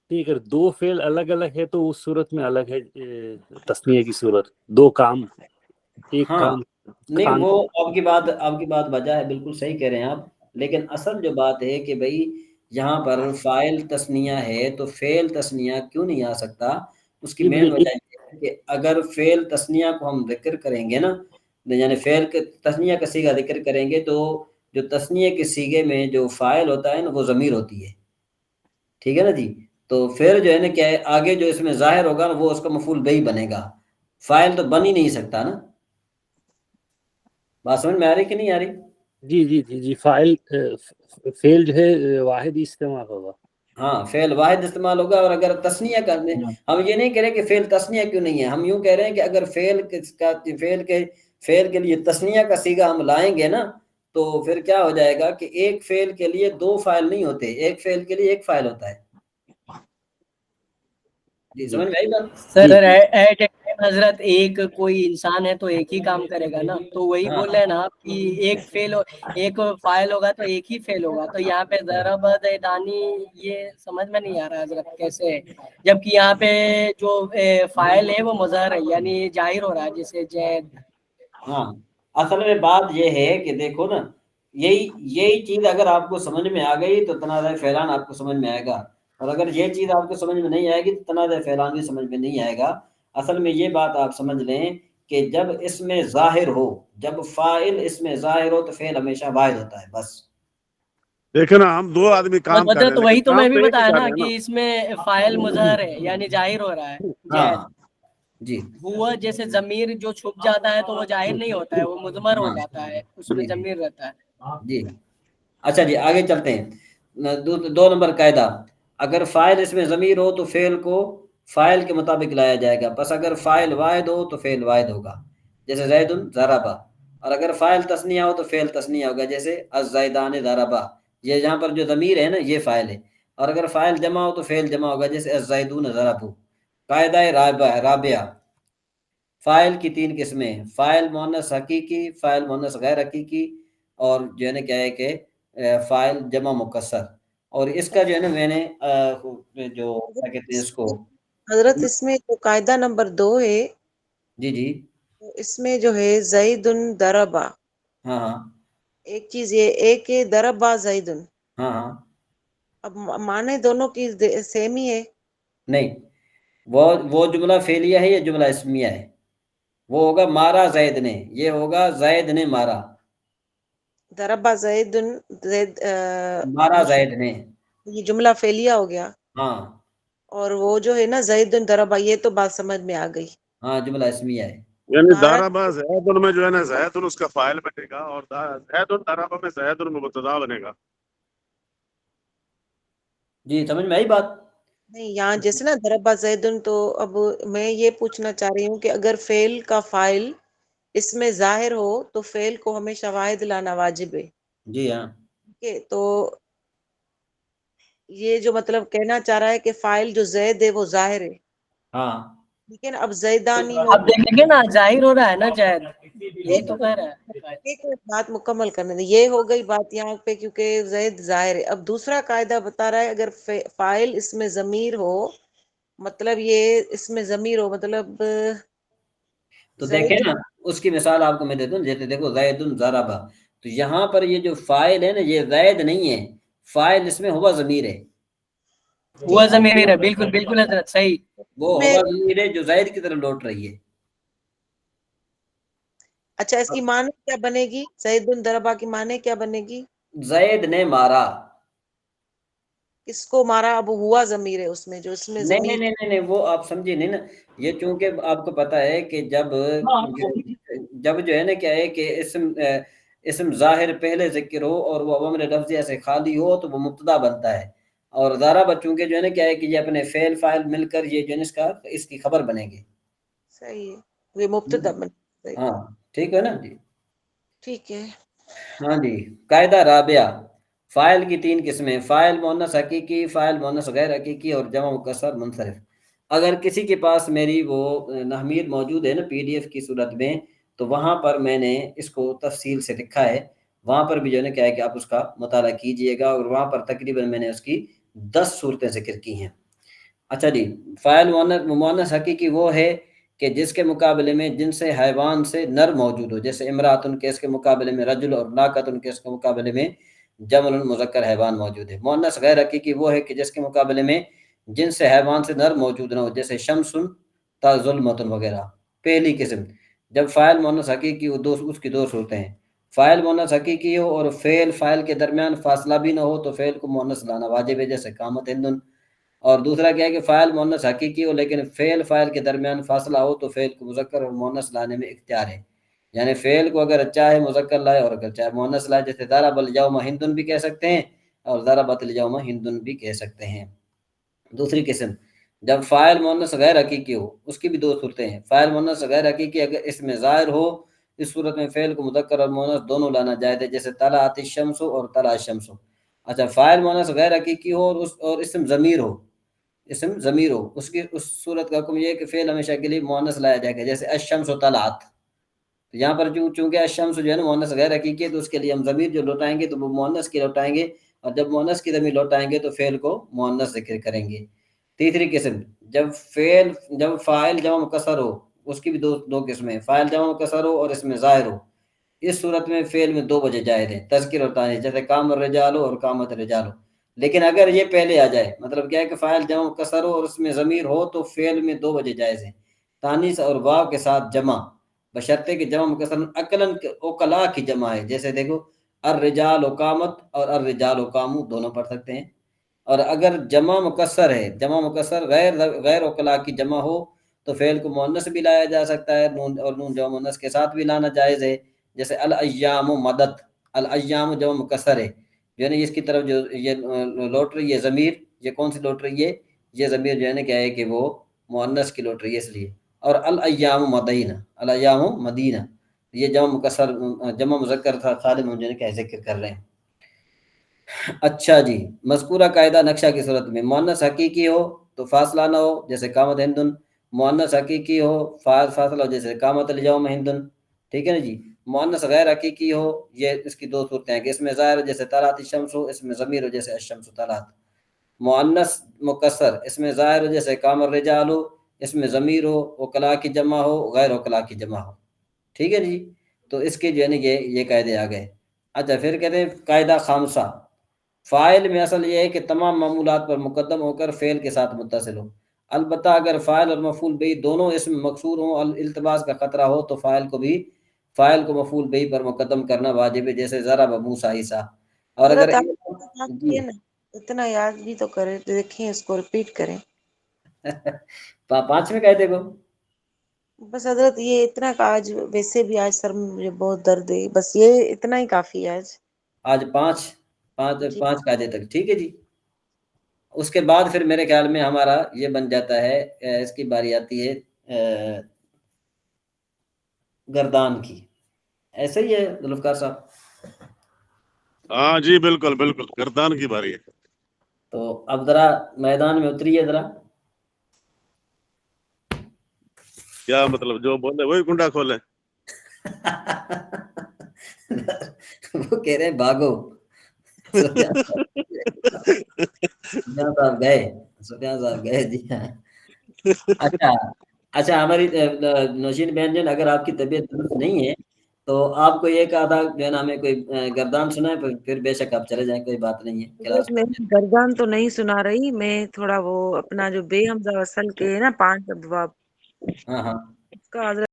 ٹھیک ہے. دو فعل الگ الگ ہے تو اس صورت میں الگ ہے تسنیہ کی صورت. دو کام ایک ہاں کام نہیں کھان وہ آپ کی بات وجہ ہے، بالکل صحیح کہہ رہے ہیں آپ. لیکن اصل جو بات ہے کہ بھئی یہاں پر فاعل تسنیہ ہے تو فعل تسنیہ کیوں نہیں آ سکتا؟ اس کی مین وجہ یہ ہے کہ اگر فعل تسنیہ کو ہم ذکر کریں گے نا، یعنی فعل تسنیہ کا صیغہ ذکر کریں گے تو جو تسنیہ کے صیغے میں جو فاعل ہوتا ہے نا وہ ضمیر ہوتی ہے. ٹھیک ہے نا جی. تو پھر جو ہے نا کیا ہے آگے جو اس میں ظاہر ہوگا نا وہ اس کا مفعول بہی بنے گا. فاعل تو بن ہی نہیں سکتا نا. بات سمجھ میں آ رہی کہ نہیں آ رہی؟ جی جی جی جی فعل جو ہے واحد ہی استعمال ہوگا. ہاں فعل واحد استعمال ہوگا. اور اگر تسنیہ کرنے ہم یہ نہیں کہہ رہے کہ فعل تسنیہ کیوں نہیں ہے، ہم یوں کہہ رہے ہیں کہ اگر فعل کے لیے تسنیہ کا صیغہ ہم لائیں گے نا تو پھر کیا ہو جائے گا کہ ایک فعل کے لیے دو فاعل نہیں ہوتے، ایک فعل کے لیے ایک فاعل ہوتا ہے. جی سمجھ میں آئی بات؟ سر ایٹ حضرت ایک کوئی انسان ہے تو ایک ہی کام کرے گا نا، تو وہی ہاں بول رہے ہیں نا آپ کہ ایک فائل ہوگا تو ایک ہی فیل ہوگا. تو یہاں پہ ضرب زیدانی یہ سمجھ میں نہیں آ رہا حضرت کیسے ہے، جبکہ یہاں پہ جو فائل ہے وہ مظہر ہے یعنی ظاہر ہو رہا ہے جیسے زید. ہاں اصل میں بات یہ ہے کہ دیکھو نا یہی چیز اگر آپ کو سمجھ میں آ گئی تو تنازع فعلان آپ کو سمجھ میں آئے گا، اور اگر یہ چیز آپ کو سمجھ میں نہیں آئے گی تو تنازع فعلان بھی سمجھ میں نہیں آئے گا. اصل میں یہ بات آپ سمجھ لیں کہ جب اس میں ظاہر ہو، جب فاعل اس میں ظاہر ہو تو فعل ہمیشہ واحد ہوتا ہے. بس دیکھیں نا ہم دو آدمی کام کر رہے تو ہیں وہی لیکن تو میں کام بھی تو ایک ہی بتایا کر نا رہے ہیں نا. کہ اس میں فائل مظہر ہے یعنی ظاہر ہو رہا ہے ہاں زید. جی ہوا جیسے ضمیر جو چھپ جاتا ہے تو وہ ظاہر نہیں ہوتا ہے، وہ مضمر ہو ہاں جاتا ہے، اس میں جی ضمیر رہتا ہے. جی اچھا جی آگے چلتے ہیں. دو نمبر قاعدہ، اگر فاعل اس میں ضمیر ہو تو فعل کو فاعل کے مطابق لایا جائے گا. بس اگر فاعل واحد ہو تو فعل واحد ہوگا، جیسے زید ضربا. اور اگر فاعل تثنیہ ہو تو فعل تثنیہ ہوگا، جیسے الزیدان ضربا. یہ جہاں پر جو ضمیر ہے نا یہ فاعل ہے. اور اگر فاعل جمع ہو تو فعل جمع ہوگا، جیسے الزیدون ضربوا. قاعدہ رابعہ، فاعل کی تین قسمیں: فاعل مؤنث حقیقی، فاعل مؤنث غیر حقیقی، اور جو ہے نا کیا ہے کہ فاعل جمع مکسر. اور اس کا جو ہے نا میں نے جو کیا کہتے ہیں اس کو حضرت اس میں جو قاعدہ نمبر 2 ہے جی جی اس میں جو ہے زید ضربا، ہاں ہاں ایک چیز یہ ایک ہے ضربا زید. ہاں ہاں اب معنی دونوں کی سیم ہی ہے. نہیں وہ جملہ فعلیہ ہے یا جملہ اسمیہ ہے؟ وہ ہوگا مارا زید نے، یہ ہوگا زید نے مارا. ضربا زید مارا زید نے. یہ جملہ فعلیہ ہو گیا. ہاں اور وہ جو ہے نا زید ضربا، یہ تو بات سمجھ میں آ گئی. ہاں جملہ اسمیہ ہے. یعنی مارا ضربا زید میں جو ہے نا زید اس کا فاعل بنے گا اور زید ضربا میں زید مبتدا بنے گا. جی سمجھ میں آئی بات؟ نہیں یہاں جیسے نا ضربا زیدن، تو اب میں یہ پوچھنا چاہ رہی ہوں کہ اگر فعل کا فاعل اس میں ظاہر ہو تو فعل کو ہمیشہ واحد لانا واجب ہے. جی ہاں ٹھیک ہے، تو یہ جو مطلب کہنا چاہ رہا ہے کہ فاعل جو زید ہے وہ ظاہر ہے. ہاں ٹھیک ہے نا، اب زیدانی ہو. اب دیکھیں گے نا ظاہر ہو رہا ہے نا زید، یہی تو کہہ رہا ہے. ایک بات مکمل کرنے دیں، یہ ہو گئی بات یہاں پہ کیونکہ زید ظاہر ہے. اب دوسرا قاعدہ بتا رہا ہے اگر فاعل اس میں ضمیر ہو، مطلب یہ اس میں ضمیر ہو مطلب تو دیکھیں زید. نا اس کی مثال آپ کو میں دیتا ہوں. جیسے دیکھو زید ضربا، تو یہاں پر یہ جو فاعل ہے نا یہ زید نہیں ہے، فاعل اس میں ہوا ضمیر ہے. ہوا ضمیر ہے، بالکل بالکل حضرت صحیح. وہ ہوا ضمیر ہے جو زید کی طرف لوٹ رہی ہے. اچھا اس کی معنی کیا بنے گی؟ زید ضربا کی معنی کیا بنے گی؟ زید نے مارا. کس کو مارا؟ اب ہوا ضمیر ہے اس میں، جو اس میں نہیں ضمیر. نہیں نہیں نہیں وہ آپ سمجھے نہیں نا. یہ چونکہ آپ کو پتا ہے کہ جب جو ہے نا کیا ہے کہ اسم ظاہر پہلے ذکر ہو اور وہ عوامل لفظیہ سے خالی ہو تو وہ مبتدا بنتا ہے. اور ضربا چونکہ جو ہے نا کیا ہے کہ یہ اپنے فعل فاعل مل کر یہ جو ہے اس کی خبر بنے گی. صحیح ہے، یہ مبتدا بن. ہاں ٹھیک ہے نا جی. ٹھیک ہے. ہاں جی قاعدہ رابعہ، فاعل کی تین قسمیں: فاعل مؤنث حقیقی، فاعل مؤنث غیر حقیقی، اور جمع مکسر منصرف. اگر کسی کے پاس میری وہ نحمیر موجود ہے نا PDF کی صورت میں، تو وہاں پر میں نے اس کو تفصیل سے لکھا ہے، وہاں پر بھی جو ہے نا کیا ہے کہ آپ اس کا مطالعہ کیجئے گا، اور وہاں پر تقریباً میں نے اس کی 10 صورتیں ذکر کی ہیں۔ اچھا جی، فاعل مؤنث حقیقی وہ ہے کہ جس کے مقابلے میں جنس حیوان سے نر موجود ہو، جیسے امراتن کے اس کے مقابلے میں رجل، اور ناقتن کے اس کے مقابلے میں جمل مذکر حیوان موجود ہے۔ مؤنث غیر حقیقی وہ ہے کہ جس کے مقابلے میں جنس حیوان سے نر موجود نہ ہو، جیسے شمسن تا ظلمتن وغیرہ۔ پہلی قسم، جب فاعل مؤنث حقیقی ہو اس کی 2 صورتیں ہیں، فاعل مؤنث حقیقی ہو اور فعل فاعل کے درمیان فاصلہ بھی نہ ہو تو فعل کو مؤنث لانا واجب ہے، جیسے قامت ہندن۔ اور دوسرا کیا ہے کہ فاعل مؤنث حقیقی ہو لیکن فعل فاعل کے درمیان فاصلہ ہو تو فعل کو مذکر اور مؤنث لانے میں اختیار ہے، یعنی فعل کو اگر چاہے مذکر لائے اور اگر چاہے مؤنث لائے، جیسے ضرب الیوم ہندن بھی کہہ سکتے ہیں اور ضربت الیوم ہندن بھی کہہ سکتے ہیں۔ دوسری قسم، جب فاعل مؤنث غیر حقیقی ہو، اس کی بھی 2 صورتیں ہیں۔ فاعل مؤنث غیر حقیقی اگر اس میں ظاہر ہو، اس صورت میں فعل کو مذکر اور مؤنث دونوں لانا جائز ہے، جیسے طلعت الشمس اور طلع الشمس۔ اچھا، فاعل مؤنث غیر حقیقی ہو اور اسم ضمیر ہو، اس صورت کا حکم یہ ہے کہ فعل ہمیشہ کے لیے مؤنث لایا جائے گا، جیسے الشمس طلعت۔ تو یہاں پر چونکہ الشمس جو ہے نا مؤنث غیر حقیقی ہے، تو اس کے لیے ہم ضمیر جو لوٹائیں گے تو وہ مؤنث کی لوٹائیں گے، اور جب مؤنث کی ضمیر لوٹائیں گے تو فعل کو مؤنث ذکر کریں گے۔ تیسری قسم، جب فاعل جمع مکسر ہو، اس کی بھی 2 قسمیں، فاعل جمع مکسر ہو اور اس میں ظاہر ہو، اس صورت میں فعل میں 2 وجہ جائز ہیں، تذکیر اور تانیث، جیسے قام الرجال اور قامت الرجال۔ لیکن اگر یہ پہلے آ جائے، مطلب کیا ہے کہ فاعل جمع مکسر ہو اور اس میں ضمیر ہو، تو فعل میں 2 وجہ جائز ہیں، تانیث اور واو کے ساتھ جمع، بشرطے کہ جمع مکسر عقلاً اوقلا کی جمع ہے، جیسے دیکھو الرجال و قامت اور الرجال و قامو دونوں پڑھ سکتے ہیں۔ اور اگر جمع مکسر ہے، جمع مکسر غیر اوقلا کی جمع ہو، تو فعل کو مؤنث بھی لایا جا سکتا ہے، نون جمع مؤنث کے ساتھ بھی لانا جائز ہے، جیسے الایام مدد، الایام جمع مکسر ہے، یعنی اس کی طرف جو یہ لوٹ رہی ہے ضمیر، یہ کون سی لوٹ رہی ہے؟ یہ ضمیر جو ہے نا کیا ہے کہ وہ مؤنث کی لوٹ رہی ہے اس لیے۔ اور الایام مدینہ، الایام مدینہ، یہ جمع مکسر جمع مذکر تھا، سالم جو ہے کیا ذکر کر رہے ہیں۔ اچھا جی، مذکورہ قاعدہ نقشہ کی صورت میں مؤنث حقیقی ہو تو فاصلہ نہ ہو، جیسے قامت ہندن، مؤنث حقیقی ہو فاصلہ ہو، جیسے قامت الیوم ہندن، ٹھیک ہے نا جی۔ مؤنث غیر حقیقی ہو، یہ اس کی 2 صورتیں ہیں کہ اس میں ظاہر ہو جیسے طلعت الشمس ہو، اس میں ضمیر ہو جیسے الشمس طلعت۔ مؤنث مکسر، اس میں ظاہر ہو جیسے قام الرجال ہو، اس میں ضمیر ہو، اوقلا کی جمع ہو، غیر اوقلا کی جمع ہو، ٹھیک ہے جی۔ تو اس کے جو ہے نا یہ قاعدے آ گئے۔ اچھا، پھر کہتے ہیں قاعدہ خامسہ، فاعل میں اصل یہ ہے کہ تمام معمولات پر مقدم ہو کر فعل کے ساتھ متصل ہو، البتہ اگر فاعل اور مفعول بہ دونوں اسم مکسور ہوں اور التباس کا خطرہ ہو تو فاعل کو مفعول بہ پر مقدم کرنا واجب ہے، جیسے ضرب موسیٰ عیسیٰ۔ اور اگر جی اتنا یاد بھی تو کریں، دیکھیں اس کو ریپیٹ کریں 5ویں قاعدے کو۔ بس حضرت یہ اتنا کا آج ویسے بھی آج سر میں مجھے بہت درد ہے، بس یہ اتنا ہی کافی ہے آج 5 جی۔ قاعدے تک، ٹھیک ہے جی۔ اس کے بعد پھر میرے خیال میں ہمارا یہ بن جاتا ہے، اس کی باری آتی ہے گردان کی، ایسے ہی ہے ذوالفقار صاحب؟ ہاں جی، بالکل بالکل گردان کی باری ہے۔ تو اب ذرا میدان میں اتریے ذرا۔ کیا مطلب جو بولے وہی کنڈا کھولے؟ وہ کہہ رہے ہیں بھاگو، سفیان صاحب گئے جی ہاں۔ اچھا ہماری نوشین بہن جان، اگر آپ کی طبیعت درست نہیں ہے تو آپ کو ایک آدھا جو ہے نا ہمیں کوئی گردان سنائے، پھر بے شک آپ چلے جائیں، کوئی بات نہیں ہے کلاس میں گردان تو نہیں سنا رہی، میں تھوڑا وہ اپنا جو بے حمزہ وصل کے نا 5 ابواب ہاں اس کا حضرت